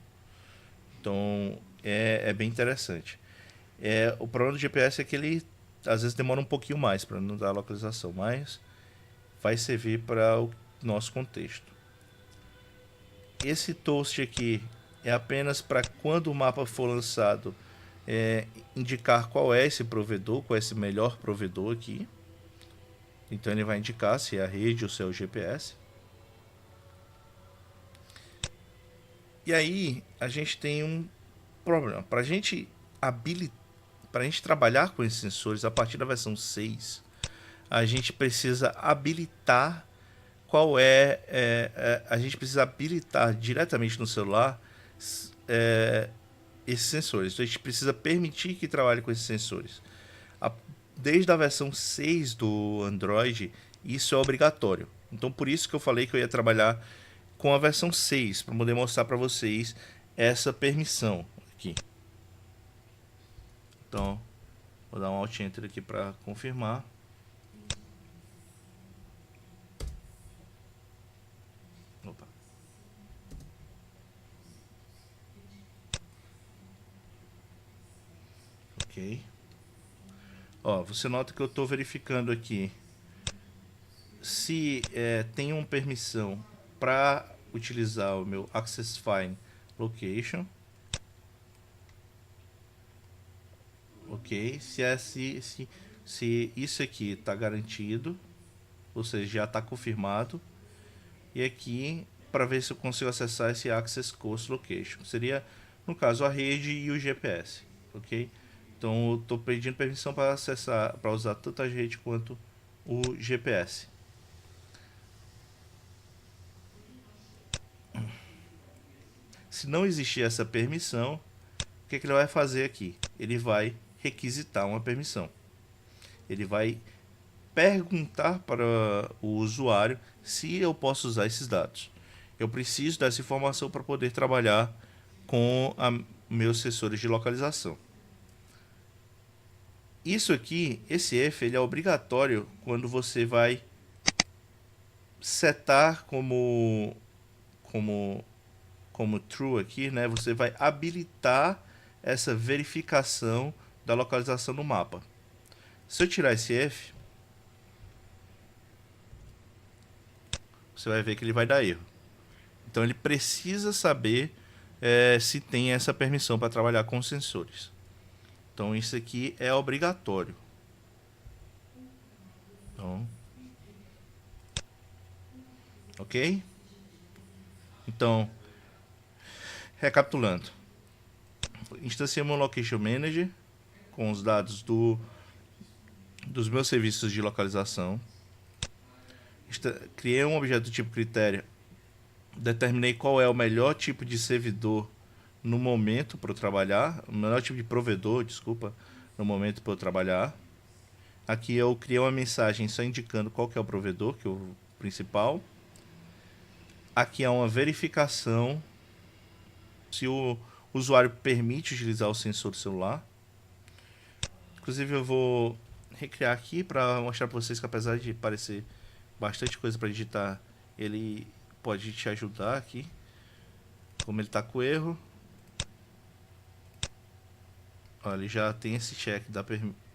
Então é bem interessante. O problema do GPS é que ele às vezes demora um pouquinho mais para não dar a localização, mas vai servir para o nosso contexto. Esse toast aqui é apenas para quando o mapa for lançado, indicar qual é esse provedor, qual é esse melhor provedor aqui. Então ele vai indicar se é a rede ou se é o GPS. E aí a gente tem um problema. Para a gente trabalhar com esses sensores a partir da versão 6, a gente precisa habilitar a gente precisa habilitar diretamente no celular esses sensores. Então a gente precisa permitir que trabalhe com esses sensores. Desde a versão 6 do Android, isso é obrigatório. Então por isso que eu falei que eu ia trabalhar com a versão 6, para poder mostrar para vocês essa permissão aqui. Então, vou dar um Alt Enter aqui para confirmar. Opa. Ok. Ó, você nota que eu estou verificando aqui se tem uma permissão para utilizar o meu Access Fine Location. Ok, se isso aqui está garantido, ou seja, já está confirmado. E aqui para ver se eu consigo acessar esse Access Coast Location, seria no caso a rede e o GPS, ok? Então eu estou pedindo permissão para acessar, para usar tanto a rede quanto o GPS. Se não existir essa permissão, o que ele vai fazer aqui? Ele vai requisitar uma permissão. Ele vai perguntar para o usuário se eu posso usar esses dados. Eu preciso dessa informação para poder trabalhar com meus sensores de localização. Isso aqui, esse if, ele é obrigatório quando você vai setar como true aqui, né? Você vai habilitar essa verificação da localização no mapa. Se eu tirar esse if, você vai ver que ele vai dar erro. Então ele precisa saber se tem essa permissão para trabalhar com sensores. Então isso aqui é obrigatório. Então, ok? Então, recapitulando. Instanciei meu Location Manager com os dados dos meus serviços de localização. Criei um objeto do tipo critério. Determinei qual é o melhor tipo de servidor no momento para eu trabalhar. O melhor tipo de provedor, desculpa, no momento para eu trabalhar. Aqui eu criei uma mensagem só indicando qual que é o provedor, que é o principal. Aqui é uma verificação se o usuário permite utilizar o sensor do celular. Inclusive eu vou recriar aqui para mostrar para vocês que apesar de parecer bastante coisa para digitar, ele pode te ajudar aqui. Como ele está com erro, olha, ele já tem esse check da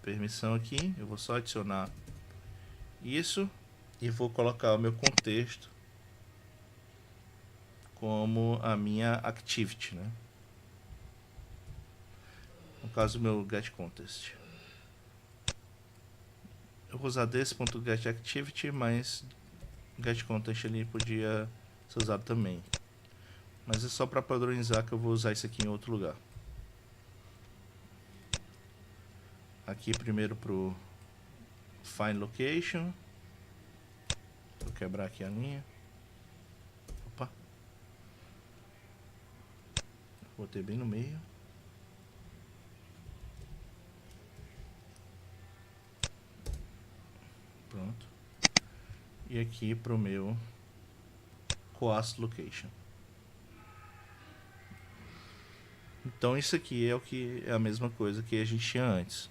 permissão aqui. Eu vou só adicionar isso e vou colocar o meu contexto como a minha activity, né? No caso, o meu get context. Eu vou usar desse.getActivity, mas get context ali podia ser usado também. Mas é só para padronizar que eu vou usar isso aqui em outro lugar. Aqui primeiro pro Find Location. Vou quebrar aqui a linha. Opa. Botei bem no meio. Pronto. E aqui pro meu coast location. Então isso aqui é o que é a mesma coisa que a gente tinha antes.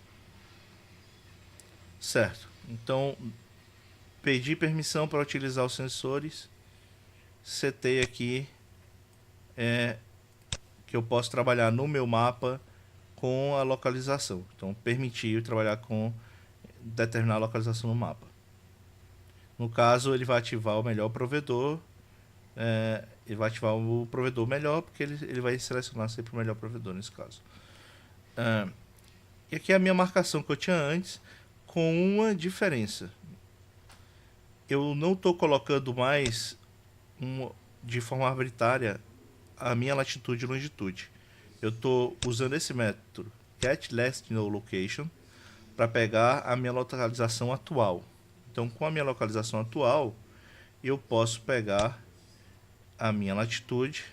Certo. Então pedi permissão para utilizar os sensores. Setei aqui que eu posso trabalhar no meu mapa com a localização. Então permitir trabalhar com determinada localização no mapa. No caso, ele vai ativar o melhor provedor. Ele vai ativar o provedor melhor, porque ele vai selecionar sempre o melhor provedor nesse caso. E aqui é a minha marcação que eu tinha antes, com uma diferença. Eu não estou colocando mais de forma arbitrária a minha latitude e longitude. Eu estou usando esse método getLastNowLocation para pegar a minha localização atual. Então, com a minha localização atual, eu posso pegar a minha latitude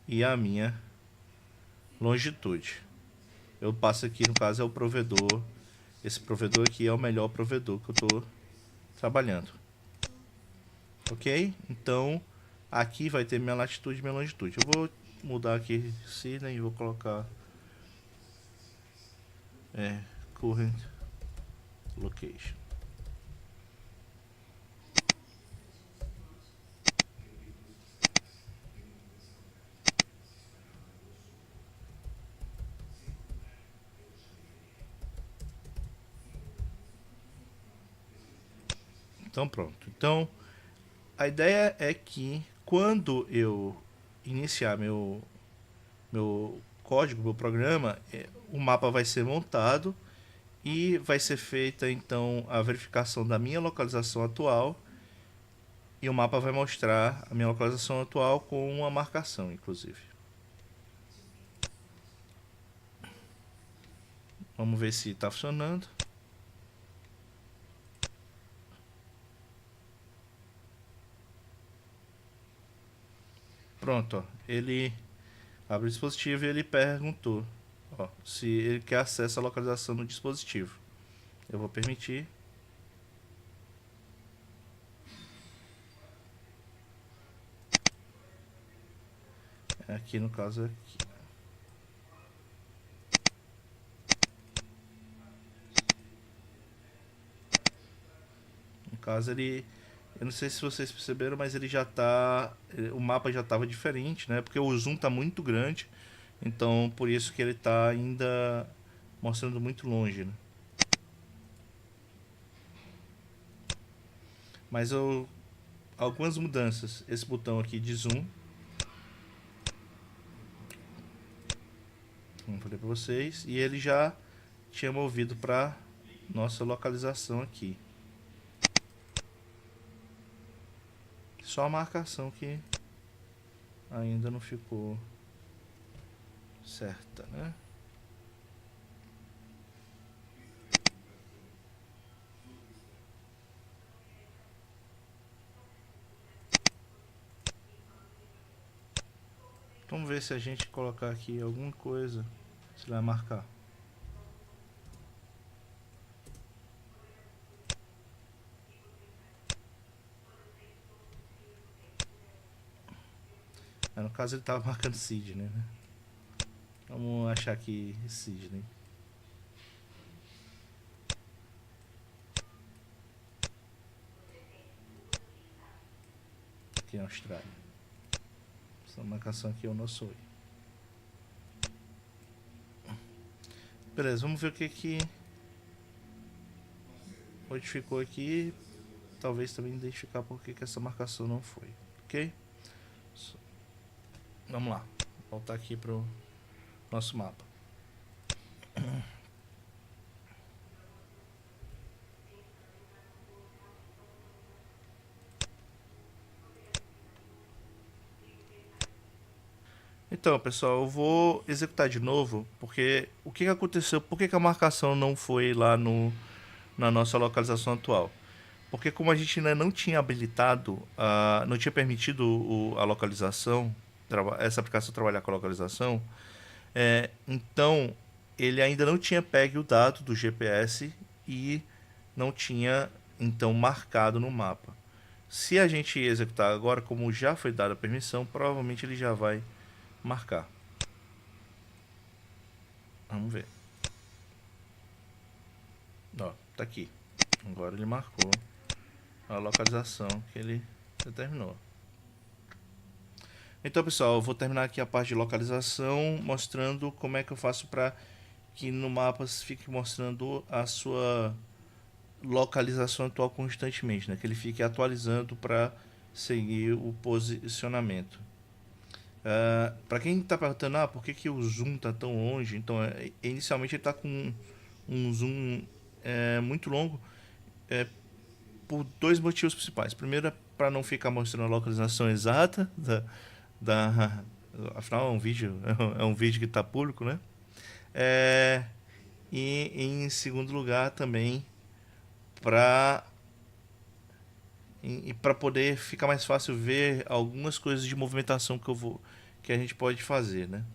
e a minha longitude. Eu passo aqui, no caso, é o provedor. Esse provedor aqui é o melhor provedor que eu estou trabalhando. Ok? Então, aqui vai ter minha latitude e minha longitude. Eu vou mudar aqui Sydney e vou colocar current location. Então pronto. Então a ideia é que quando eu iniciar meu código, meu programa, o mapa vai ser montado e vai ser feita então a verificação da minha localização atual, e o mapa vai mostrar a minha localização atual com uma marcação, inclusive. Vamos ver se está funcionando. Pronto, ó. Ele abre o dispositivo e ele perguntou, ó, se ele quer acesso à localização do dispositivo. Eu vou permitir. Aqui no caso aqui. No caso ele, eu não sei se vocês perceberam, mas ele já tá, o mapa já estava diferente, né? Porque o zoom tá muito grande, então por isso que ele tá ainda mostrando muito longe, né? Mas algumas mudanças. Esse botão aqui de zoom, como eu falei para vocês, e ele já tinha movido para nossa localização aqui. Só a marcação que ainda não ficou certa, né? Vamos ver se a gente colocar aqui alguma coisa, se vai marcar. No caso ele estava marcando Sydney, né? Vamos achar aqui Sydney. Aqui é a Austrália. Essa marcação aqui é o nosso oi. Beleza, vamos ver o que modificou aqui. Talvez também identificar por que essa marcação não foi. Ok? Vamos lá. Voltar aqui pro nosso mapa. Então, pessoal, eu vou executar de novo, porque o que aconteceu? Por que a marcação não foi lá na nossa localização atual? Porque como a gente ainda não tinha habilitado, não tinha permitido a localização, essa aplicação trabalhar com a localização, então ele ainda não tinha pego o dado do GPS e não tinha então marcado no mapa. Se a gente executar agora, como já foi dada a permissão, provavelmente ele já vai marcar. Vamos ver. Ó, tá aqui. Agora ele marcou a localização que ele determinou. Então, pessoal, eu vou terminar aqui a parte de localização, mostrando como é que eu faço para que no mapa fique mostrando a sua localização atual constantemente, né? Que ele fique atualizando para seguir o posicionamento. Para quem está perguntando, por que o zoom está tão longe? Então, inicialmente ele está com um zoom muito longo, por dois motivos principais. Primeiro é para não ficar mostrando a localização exata afinal é um vídeo que está público, né? E em segundo lugar também para poder ficar mais fácil ver algumas coisas de movimentação que a gente pode fazer, né?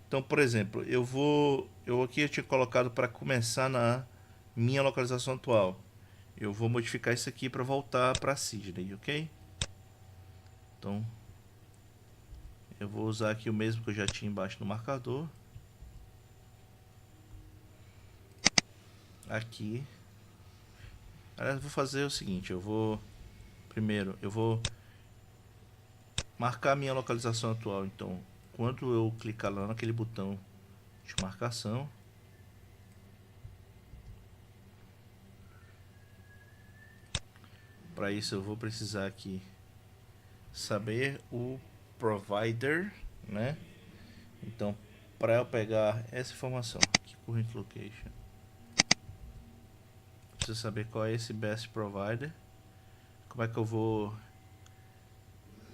Então, por exemplo, eu tinha colocado para começar na minha localização atual. Eu vou modificar isso aqui para voltar para Sydney, ok? Então, eu vou usar aqui o mesmo que eu já tinha embaixo no marcador. Aqui. Aliás, eu vou fazer o seguinte, primeiro, eu vou marcar a minha localização atual. Então, quando eu clicar lá naquele botão de marcação, para isso eu vou precisar aqui saber o provider, né? Então, para eu pegar essa informação aqui, current location, preciso saber qual é esse best provider. Como é que eu vou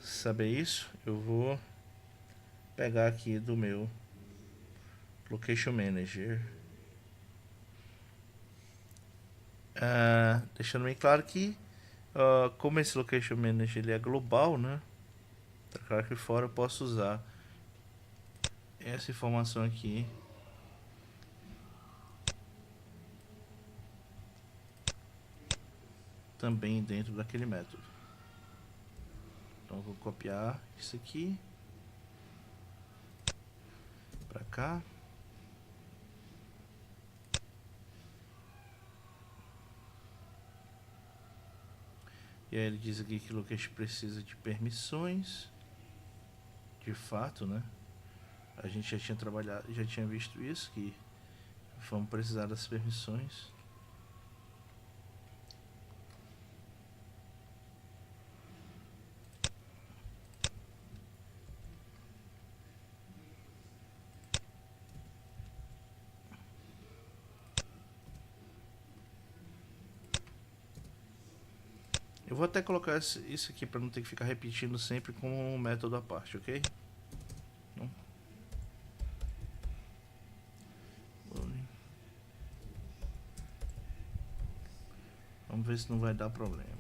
saber isso? Eu vou pegar aqui do meu Location Manager, deixando bem claro que como esse Location Manager ele é global, né? Tá claro que fora eu posso usar essa informação aqui também dentro daquele método. Então eu vou copiar isso aqui para cá. E aí ele diz aqui que o location precisa de permissões. De fato, né? A gente já tinha visto isso, que vamos precisar das permissões. Eu vou até colocar isso aqui para não ter que ficar repetindo sempre com um método à parte, ok? Vamos ver se não vai dar problema.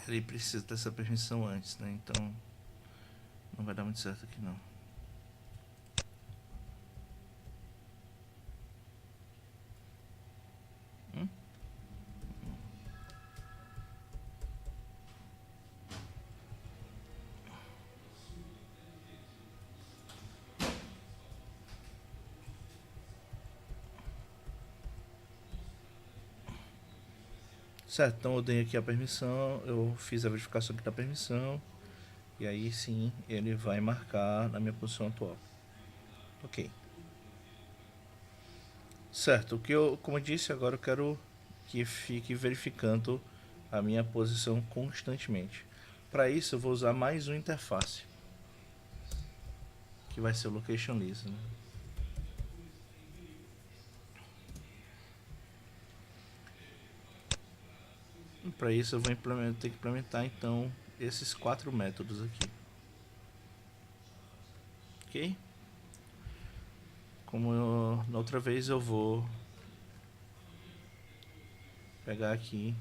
Ele precisa dessa permissão antes, né? Então não vai dar muito certo aqui não. Certo, então eu dei aqui a permissão, eu fiz a verificação aqui da permissão, e aí sim ele vai marcar na minha posição atual. Ok. Certo, como eu disse, agora eu quero que fique verificando a minha posição constantemente. Para isso eu vou usar mais uma interface, que vai ser o Location List, né? Para isso eu vou ter que implementar então esses 4 métodos aqui. Ok? Como na outra vez, eu vou pegar aqui,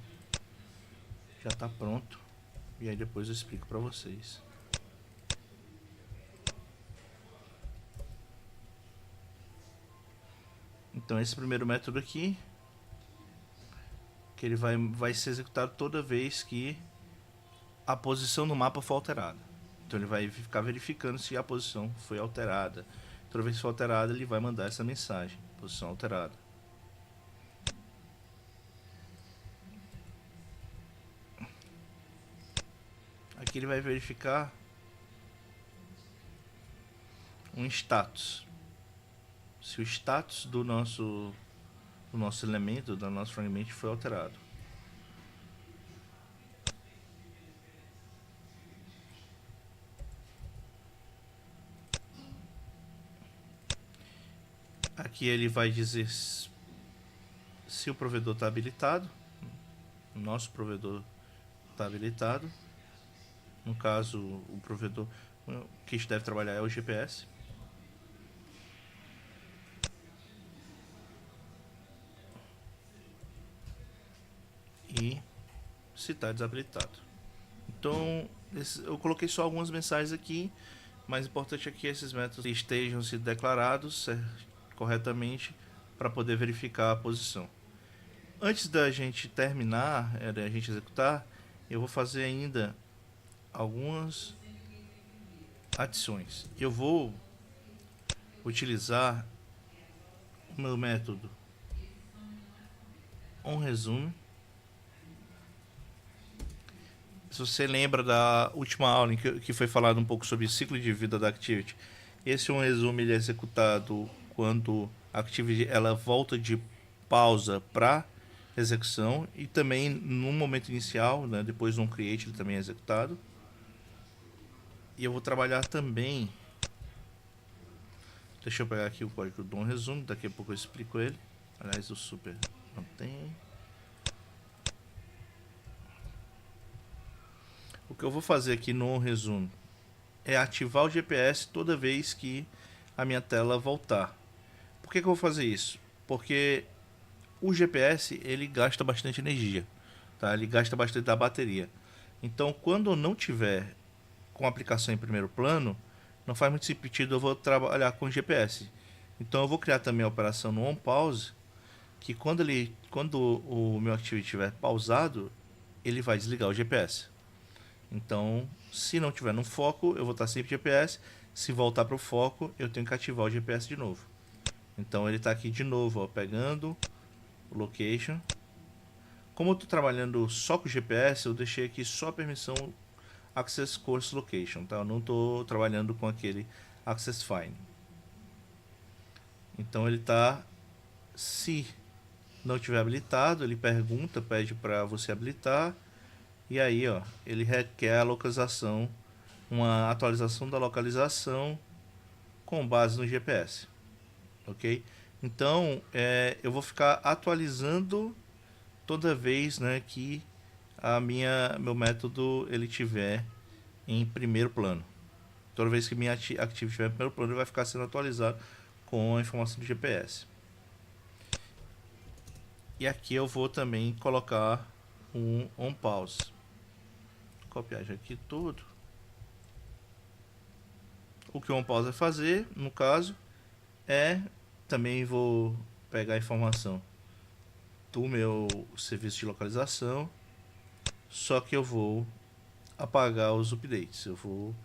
já está pronto, e aí depois eu explico para vocês. Então esse primeiro método aqui, que ele vai ser executado toda vez que a posição no mapa for alterada. Então ele vai ficar verificando se a posição foi alterada. Toda vez que for alterada, ele vai mandar essa mensagem: posição alterada. Aqui ele vai verificar um status. Se o status do nosso elemento, do nosso fragmento foi alterado. Aqui ele vai dizer se o provedor está habilitado. O nosso provedor está habilitado. No caso, o provedor que a gente deve trabalhar é o GPS. E se está desabilitado. Então, eu coloquei só algumas mensagens aqui. Mais importante é que esses métodos estejam sido declarados corretamente para poder verificar a posição. Antes da gente terminar, da gente executar, eu vou fazer ainda algumas adições. Eu vou utilizar o meu método onResume. Se você lembra da última aula em que foi falado um pouco sobre o ciclo de vida da Activity, esse onResume ele é executado quando a Activity ela volta de pausa para execução, e também no momento inicial, né, depois do onCreate ele também é executado. E eu vou trabalhar também, deixa eu pegar aqui o código do onResume, daqui a pouco eu explico ele. Aliás, o super não tem. O que eu vou fazer aqui no onResume é ativar o GPS toda vez que a minha tela voltar. Por que eu vou fazer isso? Porque o GPS ele gasta bastante energia, tá? Ele gasta bastante da bateria. Então, quando eu não tiver com a aplicação em primeiro plano, não faz muito sentido eu vou trabalhar com GPS. Então, eu vou criar também a operação no onPause, que quando o meu Activity estiver pausado, ele vai desligar o GPS. Então, se não tiver no foco, eu vou estar sempre GPS. Se voltar para o foco, eu tenho que ativar o GPS de novo. Então, ele está aqui de novo, ó, pegando o location. Como eu estou trabalhando só com GPS, eu deixei aqui só a permissão Access Course Location, tá? Eu não estou trabalhando com aquele Access Find. Então, ele está, se não tiver habilitado, ele pede para você habilitar. E aí, ó, ele requer a localização, uma atualização da localização com base no GPS, ok? Então, eu vou ficar atualizando toda vez, né, que meu método ele tiver em primeiro plano. Toda vez que minha Activity estiver em primeiro plano, ele vai ficar sendo atualizado com a informação do GPS. E aqui eu vou também colocar um onPause. Copiar já aqui tudo. O que o onPause vai fazer, no caso, também vou pegar a informação do meu serviço de localização, só que eu vou apagar os updates. Eu vou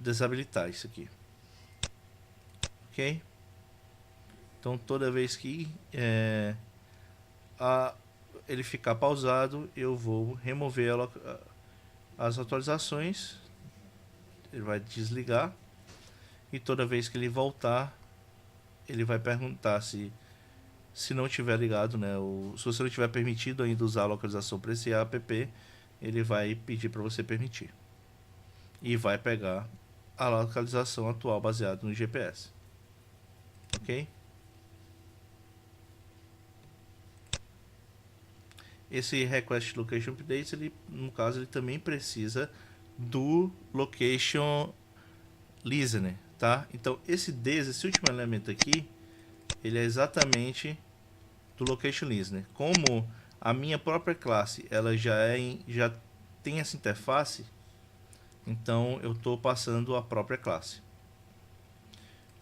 desabilitar isso aqui, ok? Então toda vez que ele ficar pausado, eu vou remover as atualizações. Ele vai desligar, e toda vez que ele voltar, ele vai perguntar se se não tiver ligado, né? Se você não tiver permitido ainda usar a localização para esse app, ele vai pedir para você permitir. E vai pegar a localização atual baseada no GPS. Ok? Esse request location updates, ele, no caso, ele também precisa do location listener, tá? Então esse último elemento aqui, ele é exatamente do location listener. Como a minha própria classe, ela já tem essa interface, então eu estou passando a própria classe.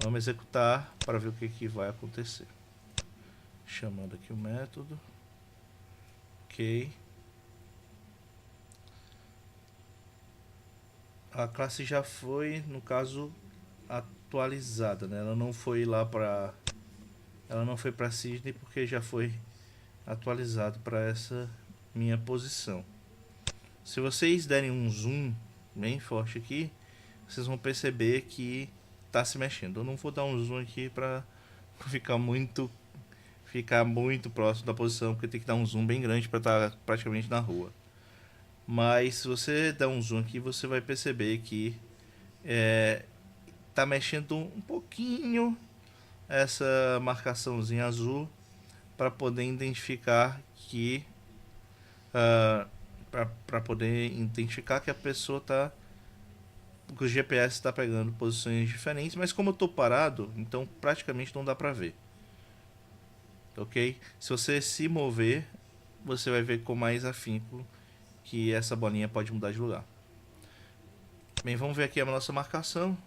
Vamos executar para ver o que vai acontecer. Chamando aqui o método. Ok. A classe já foi, no caso, atualizada, né? Ela não foi para Sydney porque já foi atualizado para essa minha posição. Se vocês derem um zoom bem forte aqui, vocês vão perceber que está se mexendo. Eu não vou dar um zoom aqui para ficar muito próximo da posição, porque tem que dar um zoom bem grande para estar praticamente na rua. Mas se você der um zoom aqui, você vai perceber que tá mexendo um pouquinho essa marcaçãozinha azul para poder identificar que para poder identificar que a pessoa tá, que o GPS está pegando posições diferentes, mas como eu tô parado, então praticamente não dá para ver. Ok? Se você se mover, você vai ver com mais afinco que essa bolinha pode mudar de lugar. Bem, vamos ver aqui a nossa marcação.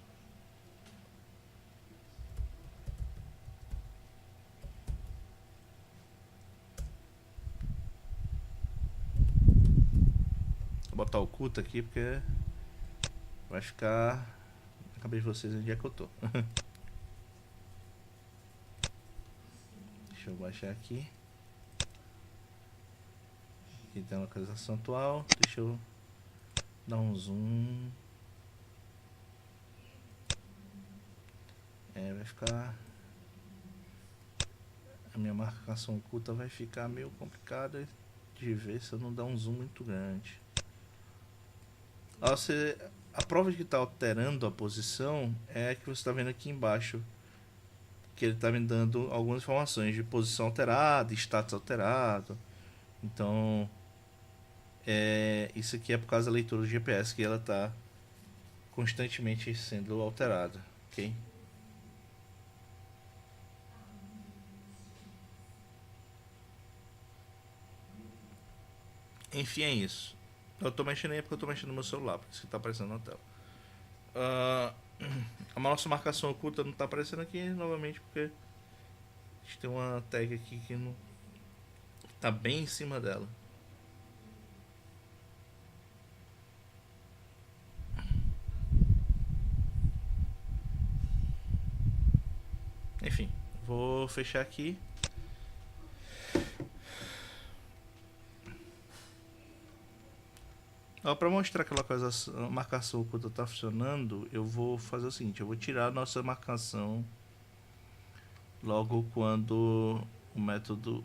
Vou botar oculto aqui porque vai ficar na cabeça de vocês onde é que eu tô. Deixa eu baixar aqui. Aqui tem a localização atual. Deixa eu dar um zoom. Vai ficar... A minha marcação oculta vai ficar meio complicada de ver se eu não dar um zoom muito grande. A prova de que está alterando a posição é que você está vendo aqui embaixo, que ele está me dando algumas informações de posição alterada, status alterado. Então, isso aqui é por causa da leitura do GPS, que ela está constantemente sendo alterada, ok? Enfim, é isso. Eu tô mexendo aí porque eu tô mexendo no meu celular, porque isso tá aparecendo na tela. A nossa marcação oculta não tá aparecendo aqui novamente porque a gente tem uma tag aqui que não tá bem em cima dela. Enfim, vou fechar aqui. Para mostrar que a marcação oculta tá funcionando, eu vou fazer o seguinte: eu vou tirar a nossa marcação logo quando o método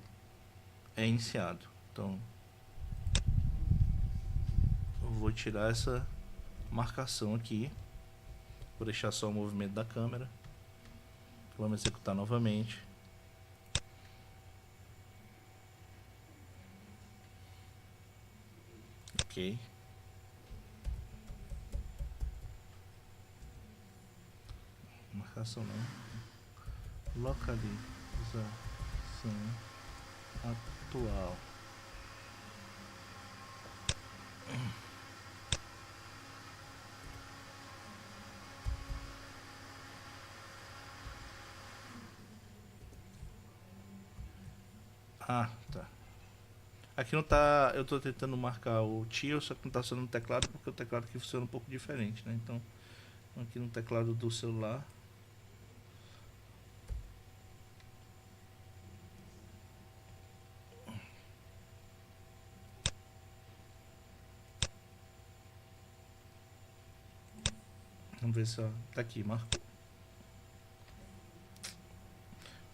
é iniciado. Então, eu vou tirar essa marcação aqui. Vou deixar só o movimento da câmera. Vamos executar novamente. Ok. Marcação não. Localização atual. Ah, tá. Aqui não tá. Eu tô tentando marcar o tio, só que não tá funcionando no teclado porque o teclado aqui funciona um pouco diferente, né? Então, aqui no teclado do celular. Vamos ver se tá aqui, marcou.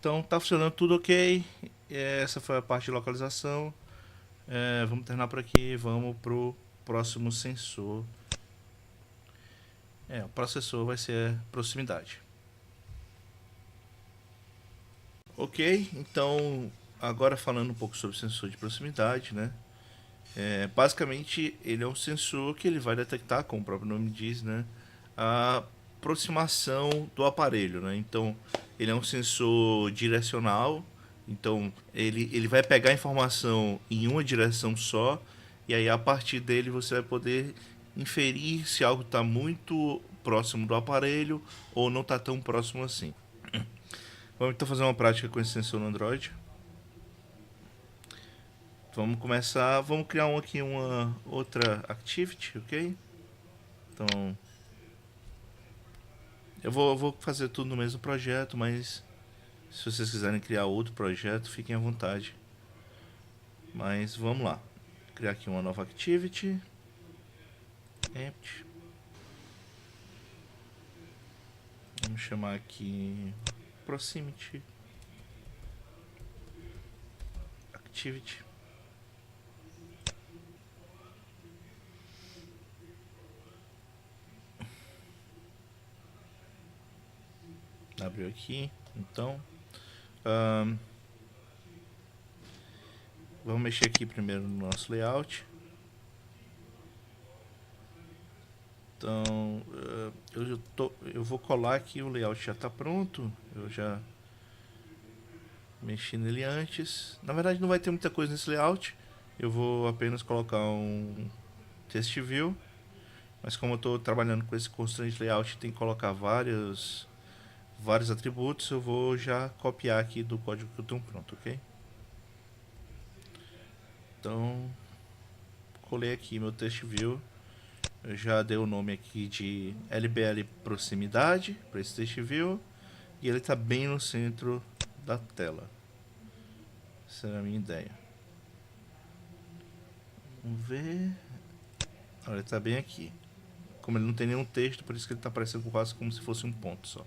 Então tá funcionando tudo ok. Essa foi a parte de localização. Vamos terminar por aqui. Vamos pro próximo sensor. O processor vai ser proximidade. Ok, então agora falando um pouco sobre sensor de proximidade, né? Basicamente ele é um sensor que ele vai detectar, como o próprio nome diz, né? A aproximação do aparelho, né? Então ele é um sensor direcional, então ele vai pegar a informação em uma direção só e aí a partir dele você vai poder inferir se algo está muito próximo do aparelho ou não está tão próximo assim. Vamos então fazer uma prática com esse sensor no Android. Vamos começar, vamos criar aqui uma outra activity, ok? Então, eu vou fazer tudo no mesmo projeto, mas se vocês quiserem criar outro projeto, fiquem à vontade. Mas vamos lá. Criar aqui uma nova activity. Empty. Vamos chamar aqui proximity activity. Abriu aqui, então vamos mexer aqui primeiro no nosso layout. Então eu vou colar aqui, o layout já está pronto, eu já mexi nele antes. Na verdade não vai ter muita coisa nesse layout, eu vou apenas colocar um test view, mas como eu estou trabalhando com esse constraint layout, tem que colocar vários atributos, eu vou já copiar aqui do código que eu tenho pronto, ok? Então colei aqui meu test view, eu já dei o nome aqui de LBL proximidade para esse test view e ele está bem no centro da tela. Essa era a minha ideia. Vamos ver. Olha, ele está bem aqui. Como ele não tem nenhum texto, por isso que ele está aparecendo quase como se fosse um ponto só.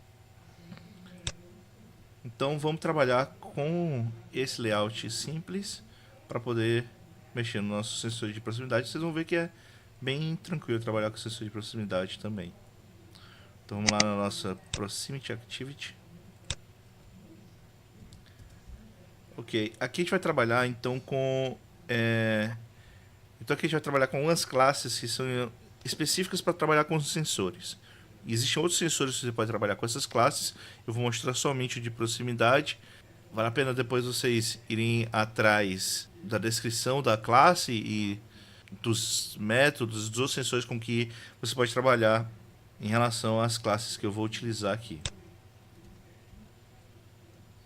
Então vamos trabalhar com esse layout simples para poder mexer no nosso sensor de proximidade. Vocês vão ver que é bem tranquilo trabalhar com sensor de proximidade também. Então vamos lá na nossa Proximity Activity. Ok, aqui a gente vai trabalhar então com então aqui a gente vai trabalhar com umas classes que são específicas para trabalhar com os sensores. Existem outros sensores que você pode trabalhar com essas classes. Eu vou mostrar somente o de proximidade. Vale a pena depois vocês irem atrás da descrição da classe e dos métodos, dos sensores com que você pode trabalhar em relação às classes que eu vou utilizar aqui.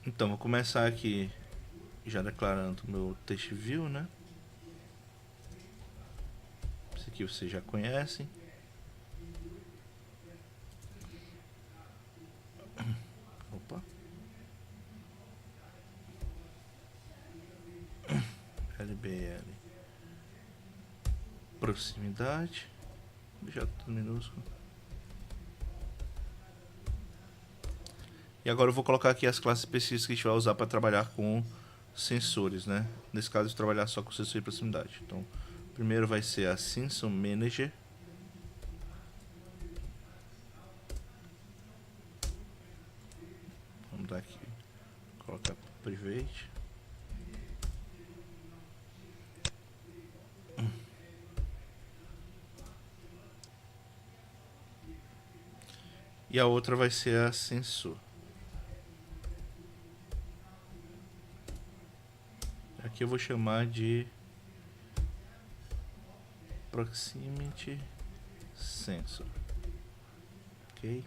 Então, vou começar aqui já declarando o meu test view, né? Esse aqui vocês já conhecem. Opa. LBL proximidade, deixar tudo minúsculo. E agora eu vou colocar aqui as classes específicas que a gente vai usar para trabalhar com sensores, né? Nesse caso, eu vou trabalhar só com sensor de proximidade. Então, primeiro vai ser a Sensor Manager. Vamos dar aqui, colocar Private. E a outra vai ser a Sensor. Aqui eu vou chamar de Proximity Sensor. Ok?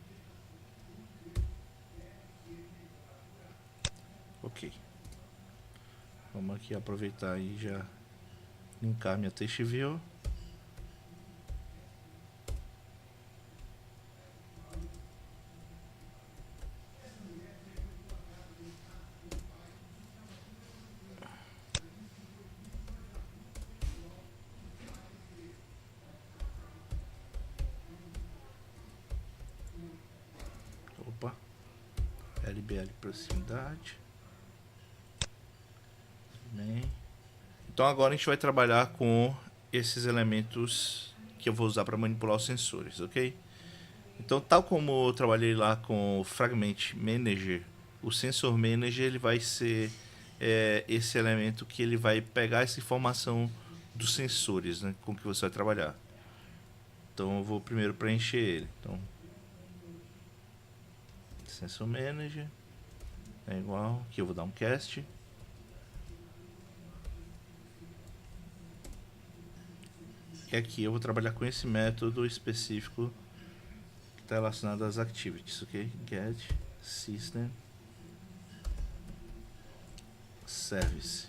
Ok. Vamos aqui aproveitar e já linkar minha test view. Opa. LBL proximidade. Bem. Então agora a gente vai trabalhar com esses elementos que eu vou usar para manipular os sensores, ok? Então, tal como eu trabalhei lá com o Fragment Manager, o Sensor Manager ele vai ser esse elemento que ele vai pegar essa informação dos sensores, né, com que você vai trabalhar. Então, eu vou primeiro preencher ele. Então, Sensor Manager é igual, aqui eu vou dar um cast. E aqui eu vou trabalhar com esse método específico que está relacionado às activities, ok? Get System Service.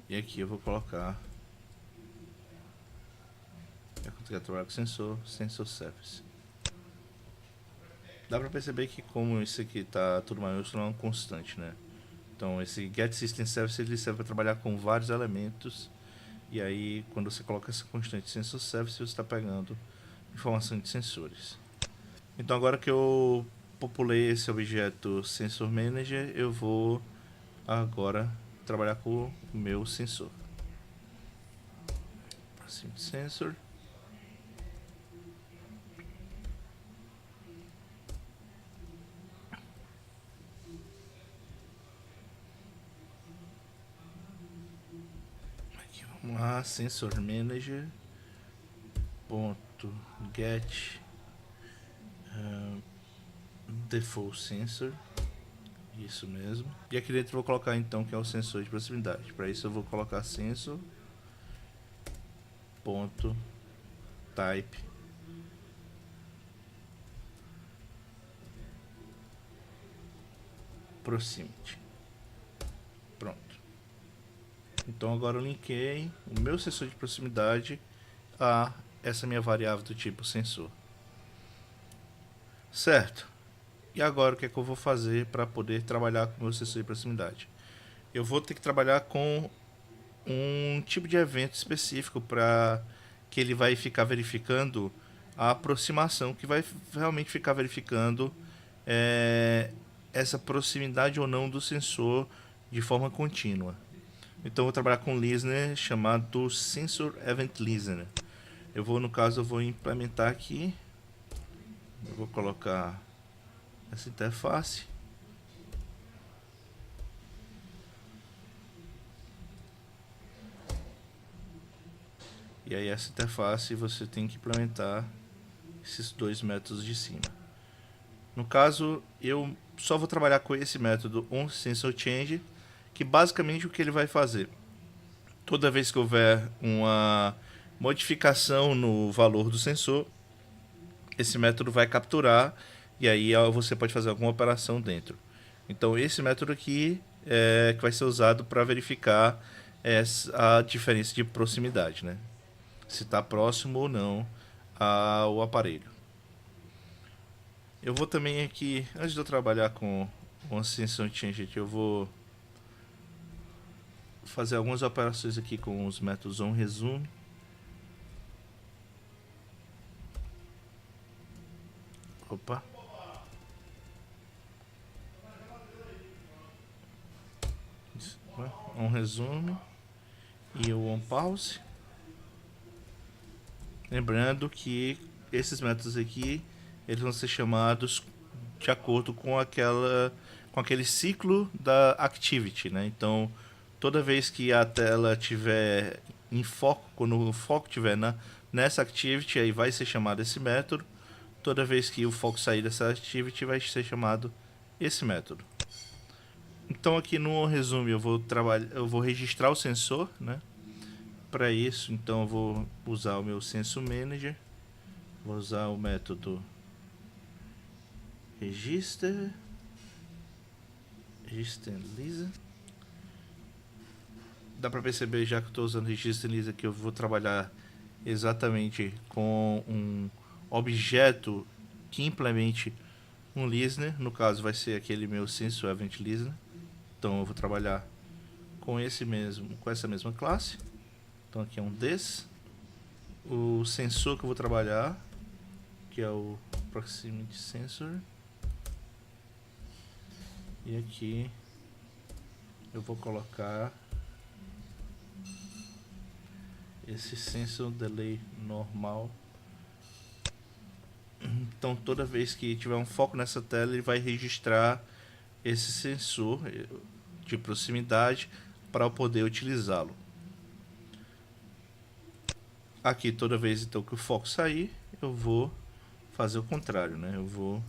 E aqui eu vou colocar, eu quero trabalhar com Sensor Service. Dá para perceber que como isso aqui está tudo maiúsculo, é uma constante, né? Então esse Get System Service ele serve para trabalhar com vários elementos. E aí quando você coloca essa constante Sensor Service, você está pegando informação de sensores. Então agora que eu populei esse objeto Sensor Manager, eu vou agora trabalhar com o meu sensor. Proximity Sensor. Aqui, vamos lá, Sensor Manager. Ponto get default sensor. Isso mesmo. E aqui dentro eu vou colocar então que é o sensor de proximidade. Para isso eu vou colocar sensor ponto type proximity. Pronto. Então agora eu linkei o meu sensor de proximidade a essa minha variável do tipo sensor. Certo. E agora o que é que eu vou fazer para poder trabalhar com o meu sensor de proximidade? Eu vou ter que trabalhar com um tipo de evento específico para que ele vai ficar verificando a aproximação, que vai realmente ficar verificando essa proximidade ou não do sensor de forma contínua. Então eu vou trabalhar com um listener chamado Sensor Event Listener. No caso eu vou implementar aqui, eu vou colocar essa interface. E aí essa interface você tem que implementar esses dois métodos de cima. No caso, eu só vou trabalhar com esse método onSensorChange, que basicamente o que ele vai fazer? Toda vez que houver uma modificação no valor do sensor, esse método vai capturar e aí você pode fazer alguma operação dentro. Então esse método aqui é que vai ser usado para verificar a diferença de proximidade, né? Se está próximo ou não ao aparelho. Eu vou também aqui, antes de eu trabalhar com uma SensorChange, eu vou fazer algumas operações aqui com os métodos onResume. Opa. OnResume e o onPause. Lembrando que esses métodos aqui eles vão ser chamados de acordo com aquele ciclo da activity, né? Então, toda vez que a tela tiver em foco, quando o foco estiver nessa activity, aí vai ser chamado esse método. Toda vez que o foco sair dessa activity, vai ser chamado esse método. Então aqui no resumo eu vou registrar o sensor, né? Para isso, então eu vou usar o meu Sensor Manager, vou usar o método register lisa. Dá para perceber já que eu estou usando register lisa que eu vou trabalhar exatamente com um objeto que implemente um listener, no caso vai ser aquele meu Sensor Event Listener. Então eu vou trabalhar com essa mesma classe. Então aqui é um this. O sensor que eu vou trabalhar, que é o Proximity Sensor. E aqui eu vou colocar esse sensor delay normal. Então toda vez que tiver um foco nessa tela, ele vai registrar esse sensor de proximidade para eu poder utilizá-lo. Aqui toda vez então que o foco sair, eu vou fazer o contrário, né? Eu vou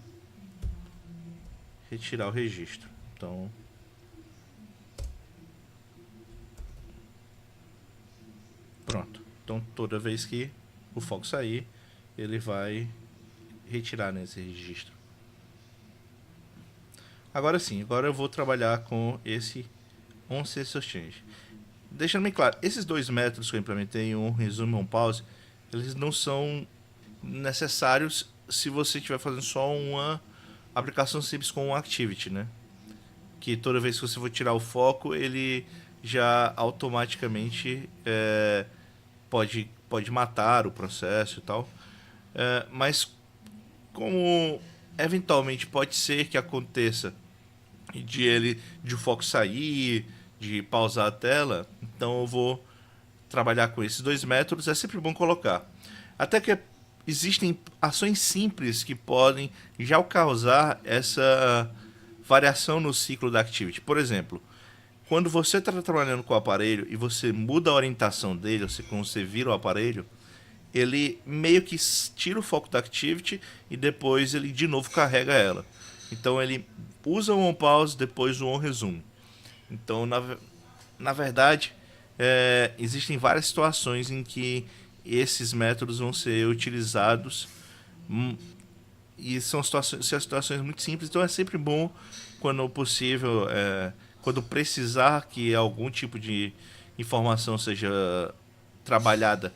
retirar o registro. Então pronto. Então toda vez que o foco sair, ele vai retirar nesse registro. Agora sim, agora eu vou trabalhar com esse onSensorChange. Deixando bem claro, esses dois métodos que eu implementei, um resume e um pause, eles não são necessários se você estiver fazendo só uma aplicação simples com um activity, né? Que toda vez que você for tirar o foco, ele já automaticamente pode matar o processo e tal. Mas como eventualmente pode ser que aconteça de o foco sair, de pausar a tela, então eu vou trabalhar com esses dois métodos. É sempre bom colocar. Até que existem ações simples que podem já causar essa variação no ciclo da activity. Por exemplo, quando você está trabalhando com o aparelho e você muda a orientação dele, ou seja, quando você vira o aparelho, ele meio que tira o foco da activity e depois ele de novo carrega ela. Então ele usa o onPause, depois o onResume. Então, na verdade, existem várias situações em que esses métodos vão ser utilizados e são situações muito simples. Então é sempre bom, quando possível, quando precisar que algum tipo de informação seja trabalhada,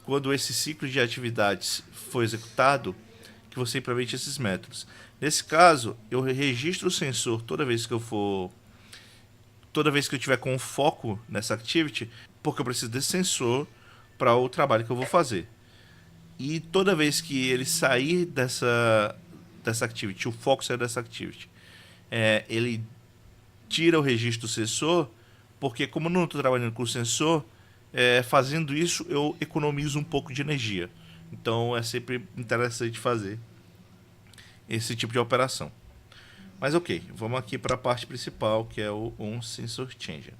quando esse ciclo de atividades for executado, que você implemente esses métodos. Nesse caso, eu registro o sensor toda vez que eu tiver com foco nessa activity, porque eu preciso desse sensor para o trabalho que eu vou fazer. E toda vez que ele sair dessa activity, o foco sair dessa activity, ele tira o registro do sensor, porque como eu não estou trabalhando com o sensor, fazendo isso eu economizo um pouco de energia. Então é sempre interessante fazer esse tipo de operação. Mas ok, vamos aqui para a parte principal, que é o onSensorChange.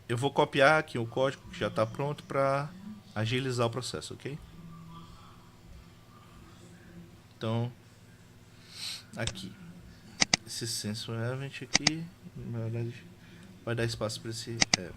Eu vou copiar aqui o código que já está pronto para agilizar o processo, ok? Então, aqui, esse sensor event aqui, na verdade, vai dar espaço para esse event.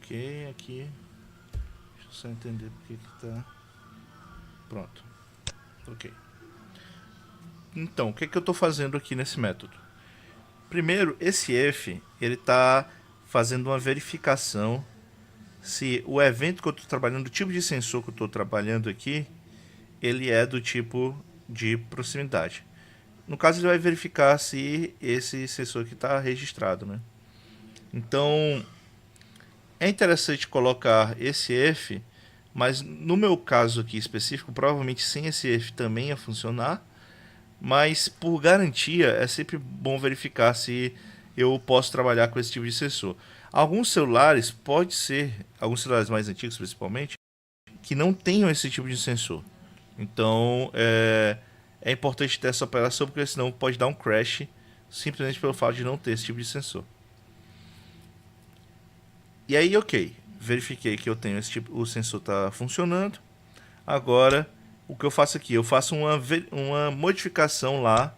Ok, aqui. Deixa eu só entender porque que tá. Pronto. Ok. Então, o que eu estou fazendo aqui nesse método? Primeiro, esse if, ele está fazendo uma verificação se o evento que eu estou trabalhando, o tipo de sensor que eu estou trabalhando aqui, ele é do tipo de proximidade. No caso, ele vai verificar se esse sensor aqui está registrado, né? Então, é interessante colocar esse if, mas no meu caso aqui específico, provavelmente sem esse if também ia funcionar, mas por garantia é sempre bom verificar se eu posso trabalhar com esse tipo de sensor. Alguns celulares, pode ser, alguns celulares mais antigos principalmente, que não tenham esse tipo de sensor. Então é importante ter essa operação, porque senão pode dar um crash simplesmente pelo fato de não ter esse tipo de sensor. E aí, ok, verifiquei que eu tenho esse tipo, o sensor está funcionando. Agora, o que eu faço aqui? Eu faço uma modificação lá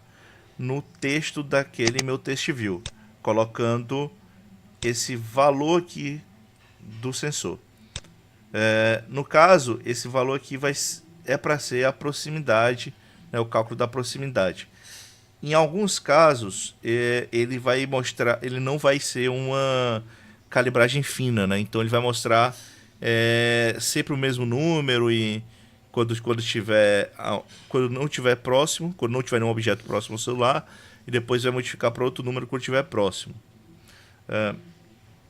no texto daquele meu test view, colocando esse valor aqui do sensor. No caso, esse valor aqui é para ser a proximidade, né, o cálculo da proximidade. Em alguns casos, ele vai mostrar, ele não vai ser uma calibragem fina, né? Então ele vai mostrar sempre o mesmo número e quando não estiver próximo, quando não tiver nenhum objeto próximo ao celular, e depois vai modificar para outro número quando estiver próximo.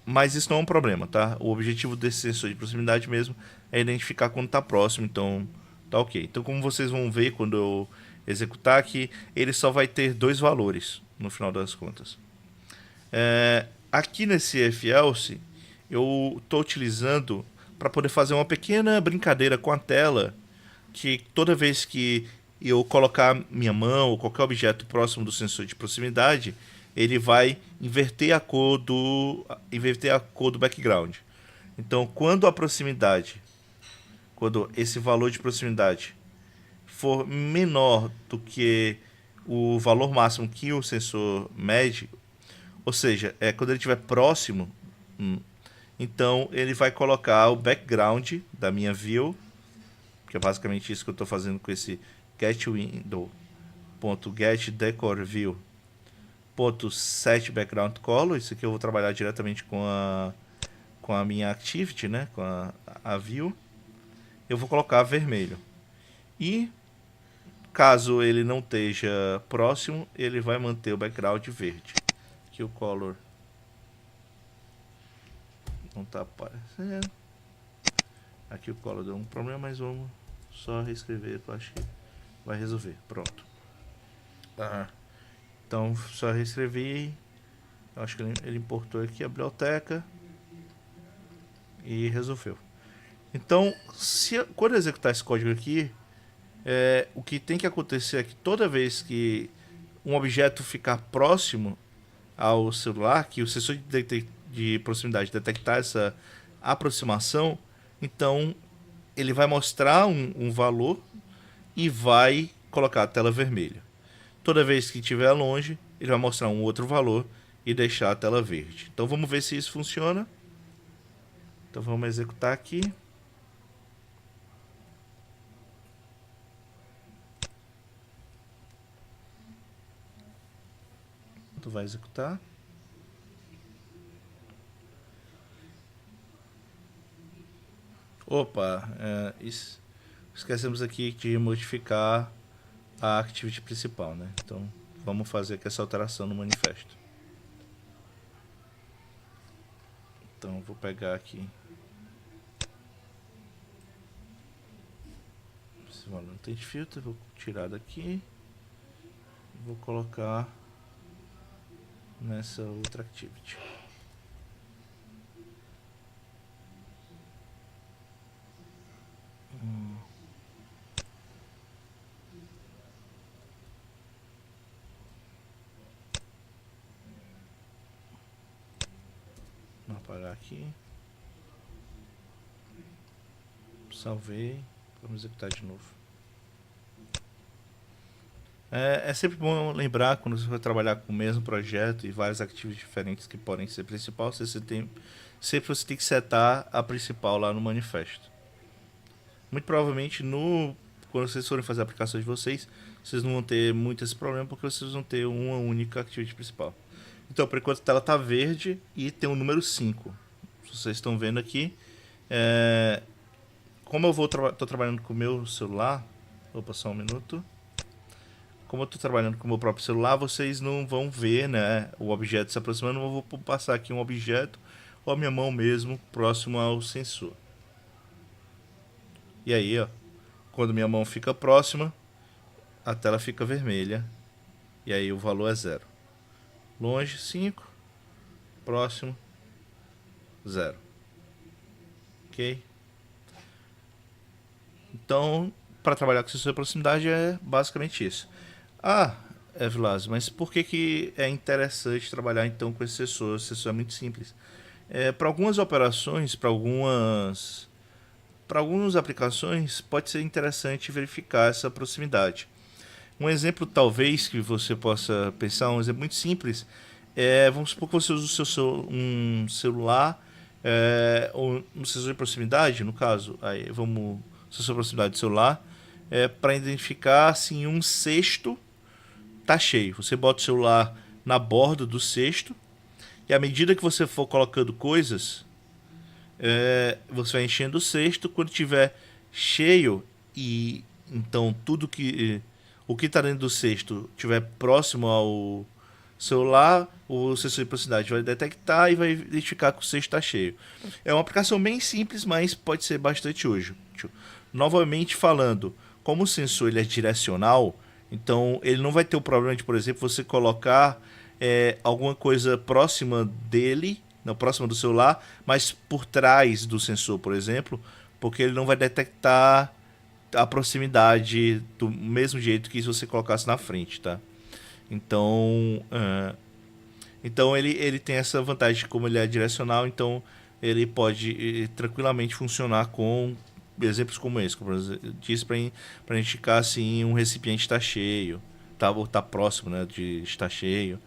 Mas isso não é um problema, tá? O objetivo desse sensor de proximidade mesmo é identificar quando está próximo, então tá ok. Então, como vocês vão ver quando eu executar aqui, ele só vai ter 2 valores no final das contas. Aqui nesse if-else, eu estou utilizando para poder fazer uma pequena brincadeira com a tela, que toda vez que eu colocar minha mão ou qualquer objeto próximo do sensor de proximidade, ele vai inverter a cor do background. Então, quando esse valor de proximidade for menor do que o valor máximo que o sensor mede, ou seja, quando ele estiver próximo, então ele vai colocar o background da minha view, que é basicamente isso que eu estou fazendo com esse getWindow.getDecorView.setBackgroundColor. Isso aqui eu vou trabalhar diretamente com a minha activity, né? Com a view. Eu vou colocar vermelho. E caso ele não esteja próximo, ele vai manter o background verde. Aqui o color não está aparecendo. Aqui o color deu um problema, mas vamos só reescrever, eu acho que vai resolver. Pronto. Então só reescrevi. Eu acho que ele importou aqui a biblioteca e resolveu. Então, quando eu executar esse código aqui, o que tem que acontecer é que toda vez que um objeto ficar próximo ao celular, que o sensor de proximidade detectar essa aproximação, então ele vai mostrar um valor e vai colocar a tela vermelha. Toda vez que estiver longe, ele vai mostrar um outro valor e deixar a tela verde. Então vamos ver se isso funciona. Então vamos executar aqui. Tu vai executar. Opa, esquecemos aqui de modificar a activity principal, né? Então vamos fazer aqui essa alteração no manifesto. Então vou pegar aqui esse valor não tem filtro, vou tirar daqui, vou colocar nessa outra activity. Vou apagar aqui. Salvei. Vamos executar de novo. É sempre bom lembrar, quando você vai trabalhar com o mesmo projeto e várias atividades diferentes que podem ser principal, sempre você tem que setar a principal lá no manifesto. Muito provavelmente, quando vocês forem fazer a aplicação de vocês não vão ter muito esse problema, porque vocês vão ter uma única atividade principal. Então, por enquanto, a tela está verde e tem o número 5. Vocês estão vendo aqui. Como eu estou trabalhando com o meu celular... Opa, só um minuto. Como eu estou trabalhando com o meu próprio celular, vocês não vão ver, né, o objeto se aproximando. Eu vou passar aqui um objeto, ou a minha mão mesmo, próximo ao sensor. E aí, ó, quando minha mão fica próxima, a tela fica vermelha. E aí o valor é 0. Longe, 5. Próximo, 0. Ok? Então, para trabalhar com sensor de proximidade é basicamente isso. Vilas, mas por que é interessante trabalhar então com esse sensor? Esse sensor é muito simples. Para algumas operações, para algumas aplicações, pode ser interessante verificar essa proximidade. Um exemplo, talvez, que você possa pensar, um exemplo muito simples, vamos supor que você usa um celular, ou um sensor de proximidade, no caso, sensor de proximidade do celular, para identificar se um cesto está cheio. Você bota o celular na borda do cesto, e à medida que você for colocando coisas, você vai enchendo o cesto. Quando estiver cheio, e então tudo que o que está dentro do cesto estiver próximo ao celular, o sensor de proximidade vai detectar e vai identificar que o cesto está cheio. É uma aplicação bem simples, mas pode ser bastante útil. Novamente falando, como o sensor ele é direcional, então ele não vai ter o problema de, por exemplo, você colocar alguma coisa próxima dele, não próxima do celular, mas por trás do sensor, por exemplo, porque ele não vai detectar a proximidade do mesmo jeito que se você colocasse na frente, tá? Então, então ele tem essa vantagem, como ele é direcional, então ele pode tranquilamente funcionar com exemplos como esse, como eu disse, para indicar assim um recipiente está cheio, tá próximo, né, de estar cheio.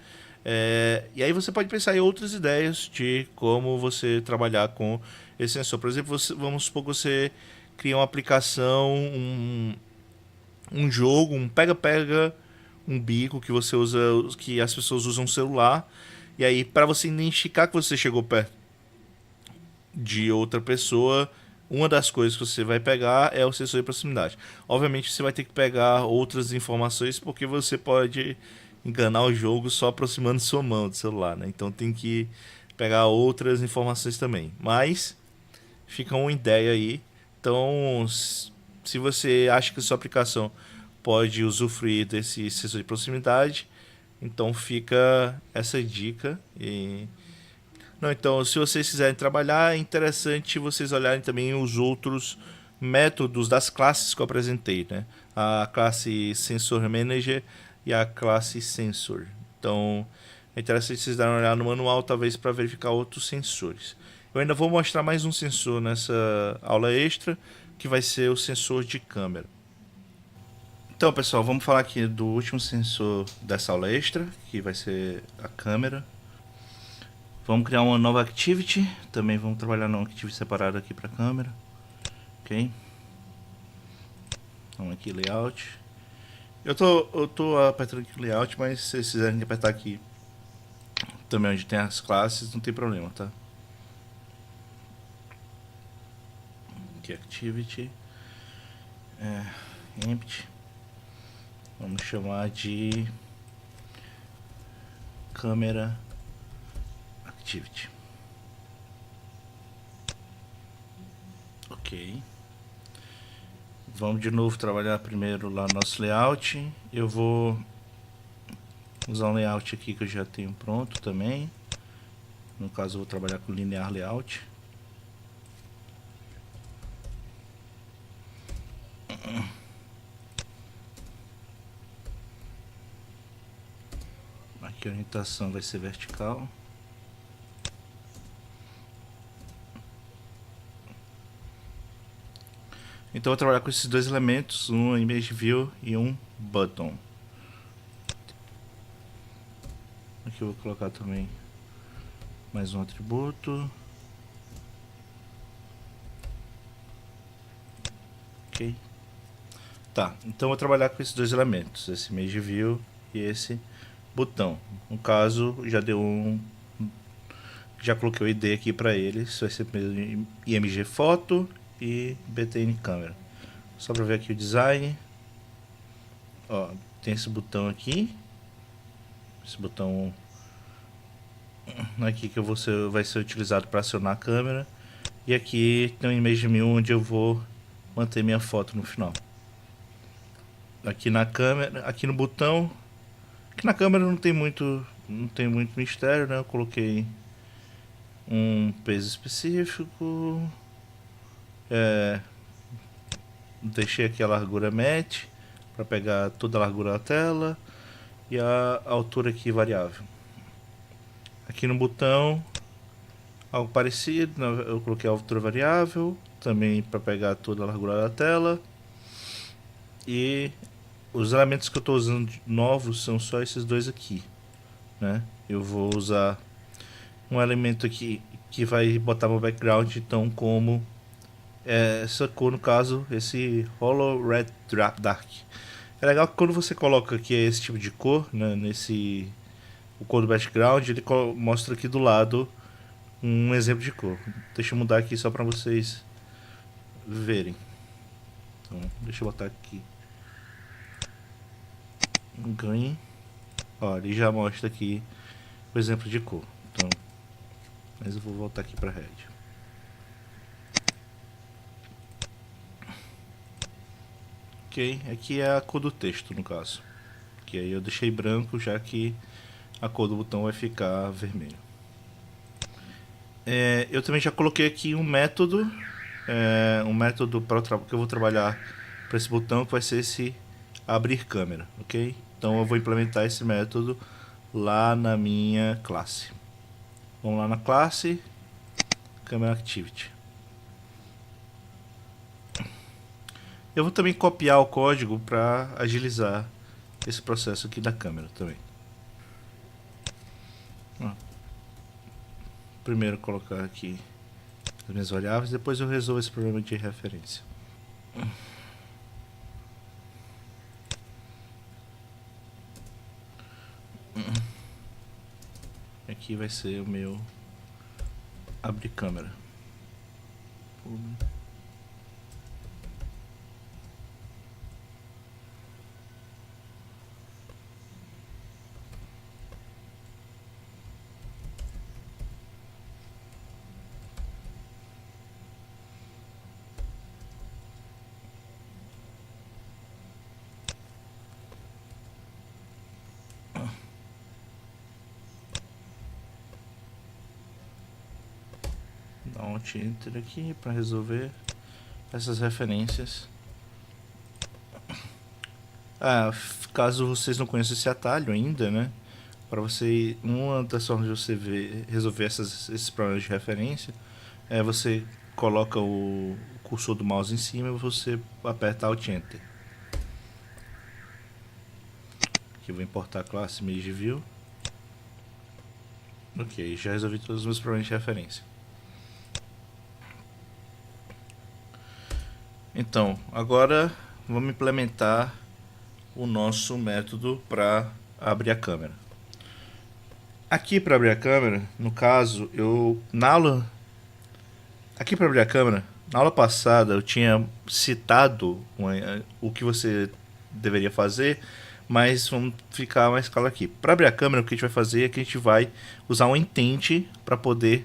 E aí você pode pensar em outras ideias de como você trabalhar com esse sensor. Por exemplo, vamos supor que você cria uma aplicação, um jogo, um pega-pega, um bico que você usa, que as pessoas usam no celular. E aí, para você identificar que você chegou perto de outra pessoa, uma das coisas que você vai pegar é o sensor de proximidade. Obviamente, você vai ter que pegar outras informações porque você pode enganar o jogo só aproximando sua mão do celular, né? Então tem que pegar outras informações também. Mas fica uma ideia aí. Então, se você acha que a sua aplicação pode usufruir desse sensor de proximidade, então fica essa dica. Não, então, se vocês quiserem trabalhar, é interessante vocês olharem também os outros métodos das classes que eu apresentei, né? A classe Sensor Manager e a classe Sensor. Então, é interessante vocês darem uma olhada no manual, talvez para verificar outros sensores. Eu ainda vou mostrar mais um sensor nessa aula extra, que vai ser o sensor de câmera. Então, pessoal, vamos falar aqui do último sensor dessa aula extra, que vai ser a câmera. Vamos criar uma nova activity, também vamos trabalhar numa activity separada aqui para a câmera. Ok? Vamos aqui, layout. Eu tô apertando aqui o layout, mas se vocês quiserem apertar aqui também onde tem as classes, não tem problema, tá? Aqui, activity. Empty. Vamos chamar de câmera activity. Ok. Vamos de novo trabalhar primeiro lá no nosso layout. Eu vou usar um layout aqui que eu já tenho pronto também. No caso, eu vou trabalhar com linear layout. Aqui a orientação vai ser vertical. Então eu vou trabalhar com esses dois elementos, um image view e um button. Aqui eu vou colocar também mais um atributo. Ok. Tá, então eu vou trabalhar com esses dois elementos, esse image view e esse botão. No caso, já deu já coloquei o ID aqui para ele, isso vai ser img foto e btn câmera. Só para ver aqui o design. Ó, tem esse botão aqui. Esse botão aqui que vai ser utilizado para acionar a câmera. E aqui tem um image view onde eu vou manter minha foto no final. Aqui na câmera, aqui no botão, aqui na câmera não tem muito mistério, né? Eu coloquei um peso específico, deixei aqui a largura match para pegar toda a largura da tela e a altura aqui variável. Aqui no botão algo parecido, eu coloquei a altura variável também para pegar toda a largura da tela. E os elementos que eu estou usando novos são só esses dois aqui, né? Eu vou usar um elemento aqui que vai botar meu background, então como essa cor, no caso, esse Hollow Red Dark. É legal que quando você coloca aqui esse tipo de cor, né, o cor do background, ele mostra aqui do lado um exemplo de cor. Deixa eu mudar aqui só para vocês verem. Então, deixa eu botar aqui um green. Ó, ele já mostra aqui o exemplo de cor. Então, mas eu vou voltar aqui para red. Ok, aqui é a cor do texto no caso. Que aí eu deixei branco, já que a cor do botão vai ficar vermelho. Eu também já coloquei aqui um método que eu vou trabalhar para esse botão, que vai ser esse abrir câmera, ok? Então eu vou implementar esse método lá na minha classe. Vamos lá na classe Camera Activity. Eu vou também copiar o código para agilizar esse processo aqui da câmera também. Primeiro colocar aqui as minhas variáveis, depois eu resolvo esse problema de referência. Aqui vai ser o meu abrir câmera. Dá um Alt Enter aqui para resolver essas referências. Caso vocês não conheçam esse atalho ainda, né? Para você, uma das formas de você resolver esses problemas de referência é você coloca o cursor do mouse em cima e você aperta Alt Enter. Aqui eu vou importar a classe Image View. Ok, já resolvi todos os meus problemas de referência. Então, agora vamos implementar o nosso método para abrir a câmera. Aqui para abrir a câmera, no caso, na aula passada eu tinha citado o que você deveria fazer, mas vamos ficar mais claro aqui. Para abrir a câmera, o que a gente vai fazer é que a gente vai usar um intent para poder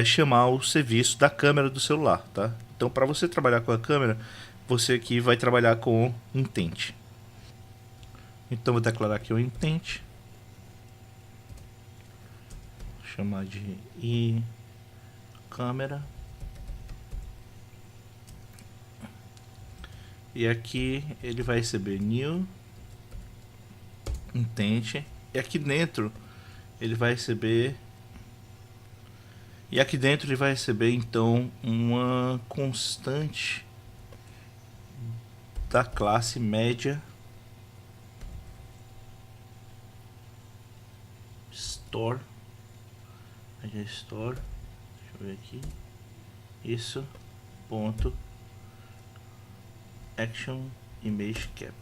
chamar o serviço da câmera do celular, tá? Então, para você trabalhar com a câmera, você aqui vai trabalhar com intent. Então, vou declarar aqui o intent. Vou chamar de câmera. E aqui ele vai receber new intent. E aqui dentro ele vai receber então uma constante da classe média store. Deixa eu ver aqui. Isso. Ponto. Action Image Cap.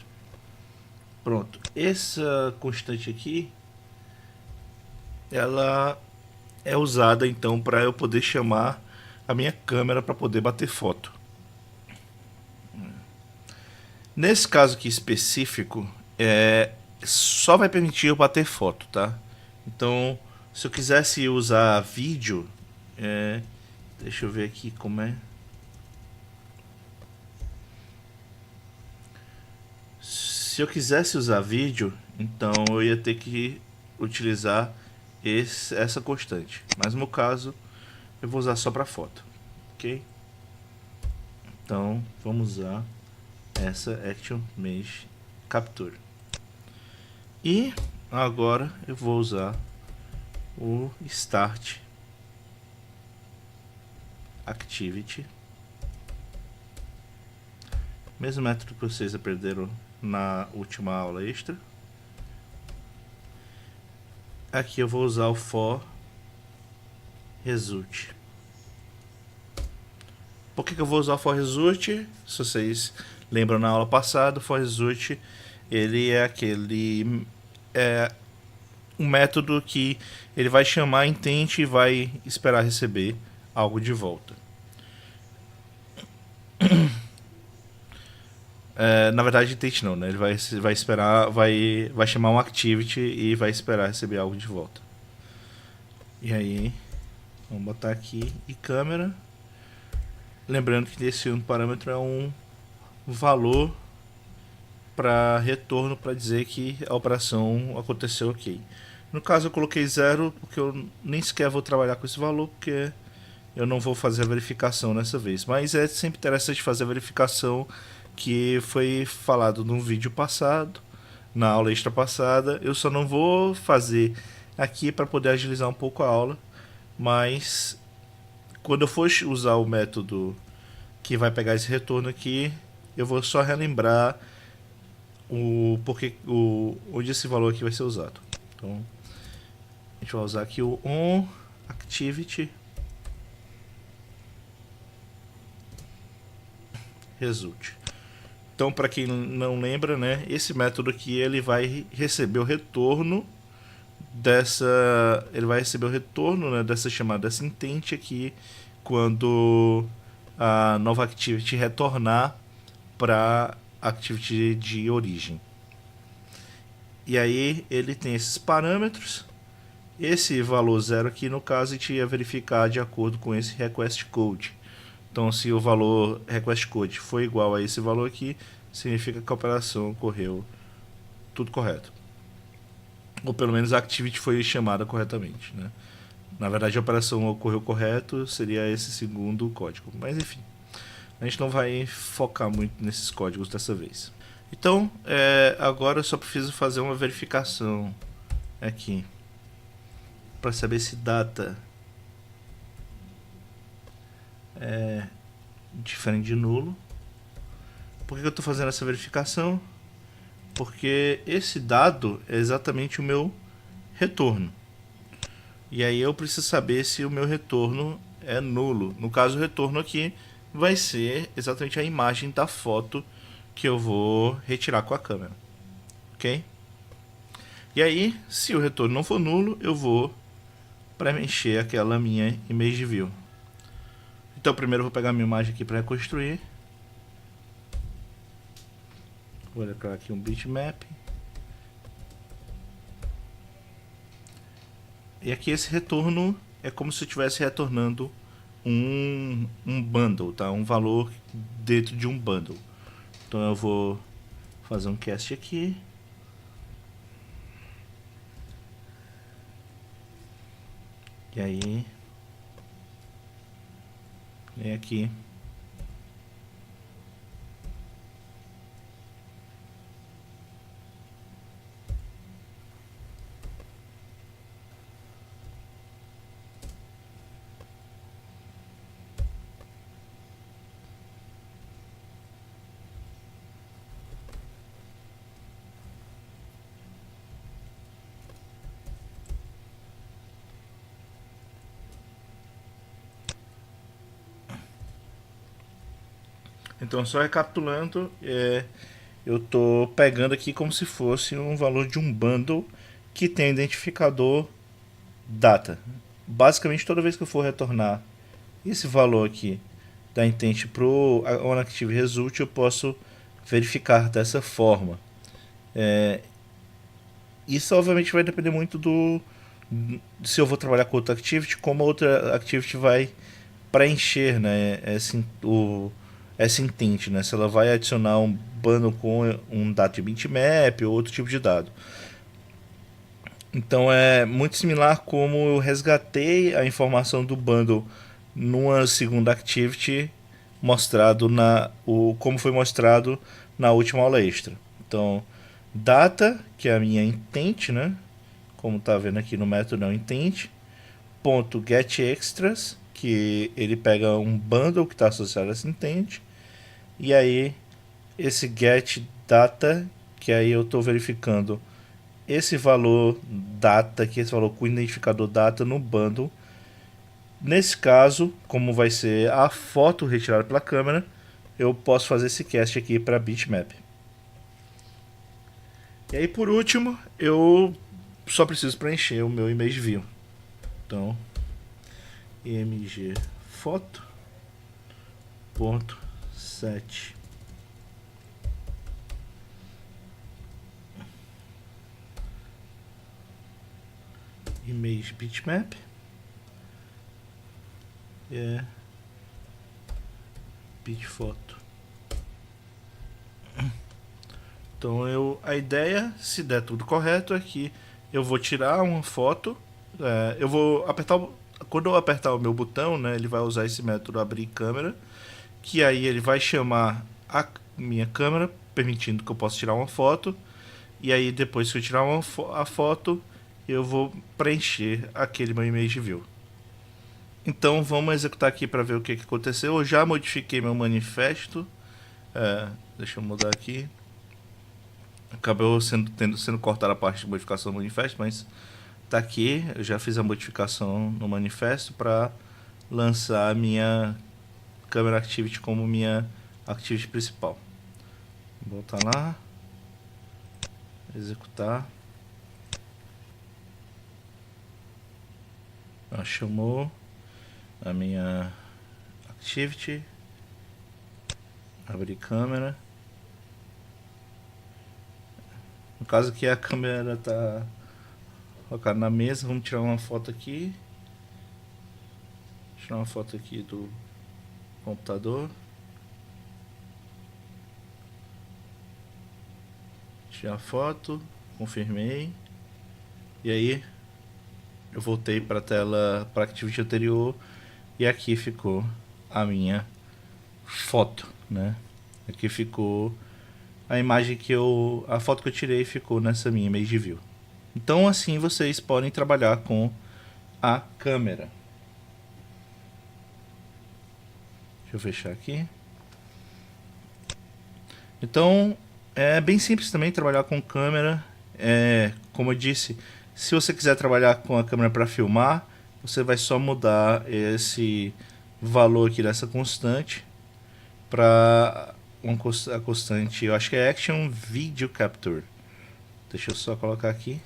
Pronto. Essa constante aqui, ela é usada então para eu poder chamar a minha câmera para poder bater foto. Nesse caso aqui específico, só vai permitir eu bater foto, tá? Então, se eu quisesse usar vídeo, deixa eu ver aqui como é. Se eu quisesse usar vídeo, então eu ia ter que utilizar essa constante. Mas no caso, eu vou usar só para foto, ok? Então, vamos usar essa Action Image Capture. E agora eu vou usar o Start Activity. Mesmo método que vocês aprenderam na última aula extra. Aqui eu vou usar o for result. Por que eu vou usar o for result? Se vocês lembram na aula passada, o for result ele é um método que ele vai chamar intent e vai esperar receber algo de volta. Na verdade, intent não, né? Ele vai esperar, vai chamar um activity e vai esperar receber algo de volta. E aí, vamos botar aqui e câmera. Lembrando que esse parâmetro é um valor para retorno para dizer que a operação aconteceu ok. No caso eu coloquei 0 porque eu nem sequer vou trabalhar com esse valor porque eu não vou fazer a verificação nessa vez. Mas é sempre interessante fazer a verificação que foi falado no vídeo passado, na aula extra passada. Eu só não vou fazer aqui para poder agilizar um pouco a aula, mas quando eu for usar o método que vai pegar esse retorno aqui, eu vou só relembrar onde esse valor aqui vai ser usado. Então, a gente vai usar aqui o onActivity result. Então, para quem não lembra, né, esse método aqui ele vai receber o retorno dessa chamada, dessa intent aqui, quando a nova activity retornar para activity de origem. E aí ele tem esses parâmetros. Esse valor 0 aqui, no caso, a gente ia verificar de acordo com esse request code. Então, se o valor request code for igual a esse valor aqui, significa que a operação ocorreu tudo correto. Ou pelo menos a activity foi chamada corretamente, né? Na verdade, a operação ocorreu correto, seria esse segundo código. Mas enfim, a gente não vai focar muito nesses códigos dessa vez. Então, agora eu só preciso fazer uma verificação aqui para saber se data é diferente de nulo. Por que eu estou fazendo essa verificação? Porque esse dado é exatamente o meu retorno. E aí eu preciso saber se o meu retorno é nulo. No caso, o retorno aqui vai ser exatamente a imagem da foto que eu vou retirar com a câmera. Ok? E aí, se o retorno não for nulo, eu vou preencher aquela minha image view. Então, primeiro eu vou pegar a minha imagem aqui para reconstruir. Vou colocar aqui um bitmap. E aqui esse retorno é como se eu estivesse retornando um bundle, tá? Um valor dentro de um bundle. Então eu vou fazer um cast aqui. E aí, vem aqui. Então, só recapitulando, eu estou pegando aqui como se fosse um valor de um bundle que tem identificador data. Basicamente, toda vez que eu for retornar esse valor aqui da intent para o onActive result, eu posso verificar dessa forma. Isso obviamente vai depender muito se eu vou trabalhar com outra activity, como a outra activity vai preencher, né, essa intent, né, se ela vai adicionar um bundle com um dado de bitmap ou outro tipo de dado. Então é muito similar como eu resgatei a informação do bundle numa segunda activity mostrado como foi mostrado na última aula extra. Então, data, que é a minha intent, né? Como tá vendo aqui no método não intent, ponto get extras, que ele pega um bundle que está associado a essa intent, e aí esse get data, que aí eu estou verificando esse valor data, que esse valor com o identificador data no bundle. Nesse caso, como vai ser a foto retirada pela câmera, eu posso fazer esse cast aqui para bitmap. E aí, por último, eu só preciso preencher o meu image view. Então, img foto ponto set image bitmap. Bitfoto. Então a ideia, se der tudo correto, é que eu vou tirar uma foto. Eu vou apertar, quando eu apertar o meu botão, né, ele vai usar esse método abrir câmera, que aí ele vai chamar a minha câmera, permitindo que eu possa tirar uma foto. E aí depois que eu tirar a foto, eu vou preencher aquele meu image view. Então vamos executar aqui para ver o que aconteceu. Eu já modifiquei meu manifesto. Deixa eu mudar aqui. Acabou sendo cortada a parte de modificação do manifesto, mas tá aqui. Eu já fiz a modificação no manifesto para lançar a minha Camera Activity como minha Activity principal. Vou voltar lá. Executar. Chamou a minha Activity. Abrir câmera. No caso aqui a câmera está colocada na mesa. Vamos tirar uma foto aqui. Tirar uma foto aqui do computador. Tirar a foto. Confirmei. E aí eu voltei para a tela, para a Activity anterior. E aqui ficou a minha foto, né? Aqui ficou a imagem a foto que eu tirei ficou nessa minha image view. Então assim vocês podem trabalhar com a câmera. Deixa eu fechar aqui. Então é bem simples também trabalhar com câmera. Como eu disse, se você quiser trabalhar com a câmera para filmar, você vai só mudar esse valor aqui dessa constante para a constante, eu acho que é Action Video Capture. Deixa eu só colocar aqui.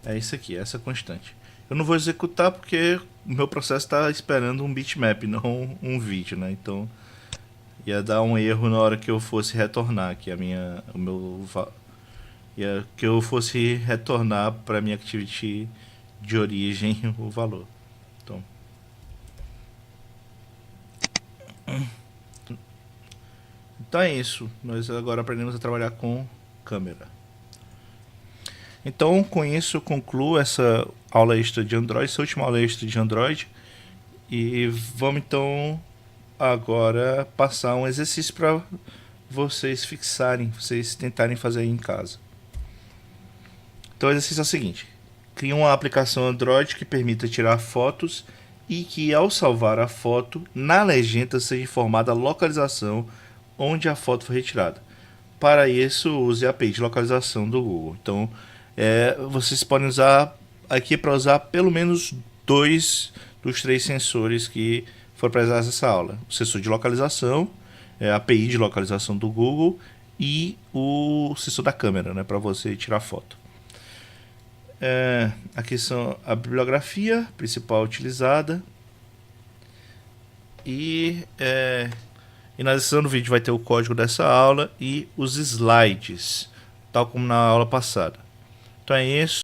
É isso aqui, essa constante. Eu não vou executar porque o meu processo está esperando um bitmap, não um vídeo, né? Então ia dar um erro na hora que eu fosse retornar aqui que eu fosse retornar para minha activity de origem o valor. Então é isso. Nós agora aprendemos a trabalhar com câmera. Então com isso eu concluo essa aula extra de Android, essa última aula extra de Android. E vamos então agora passar um exercício para vocês fixarem, vocês tentarem fazer aí em casa. Então o exercício é o seguinte: crie uma aplicação Android que permita tirar fotos e que ao salvar a foto, na legenda seja informada a localização onde a foto foi retirada. Para isso, use a API de localização do Google. Então, vocês podem usar aqui para usar pelo menos 2 dos 3 sensores que foram apresentados nessa aula. O sensor de localização, a API de localização do Google e o sensor da câmera, né, para você tirar foto. Aqui são a bibliografia principal utilizada e na descrição do vídeo vai ter o código dessa aula e os slides, tal como na aula passada. Então é isso.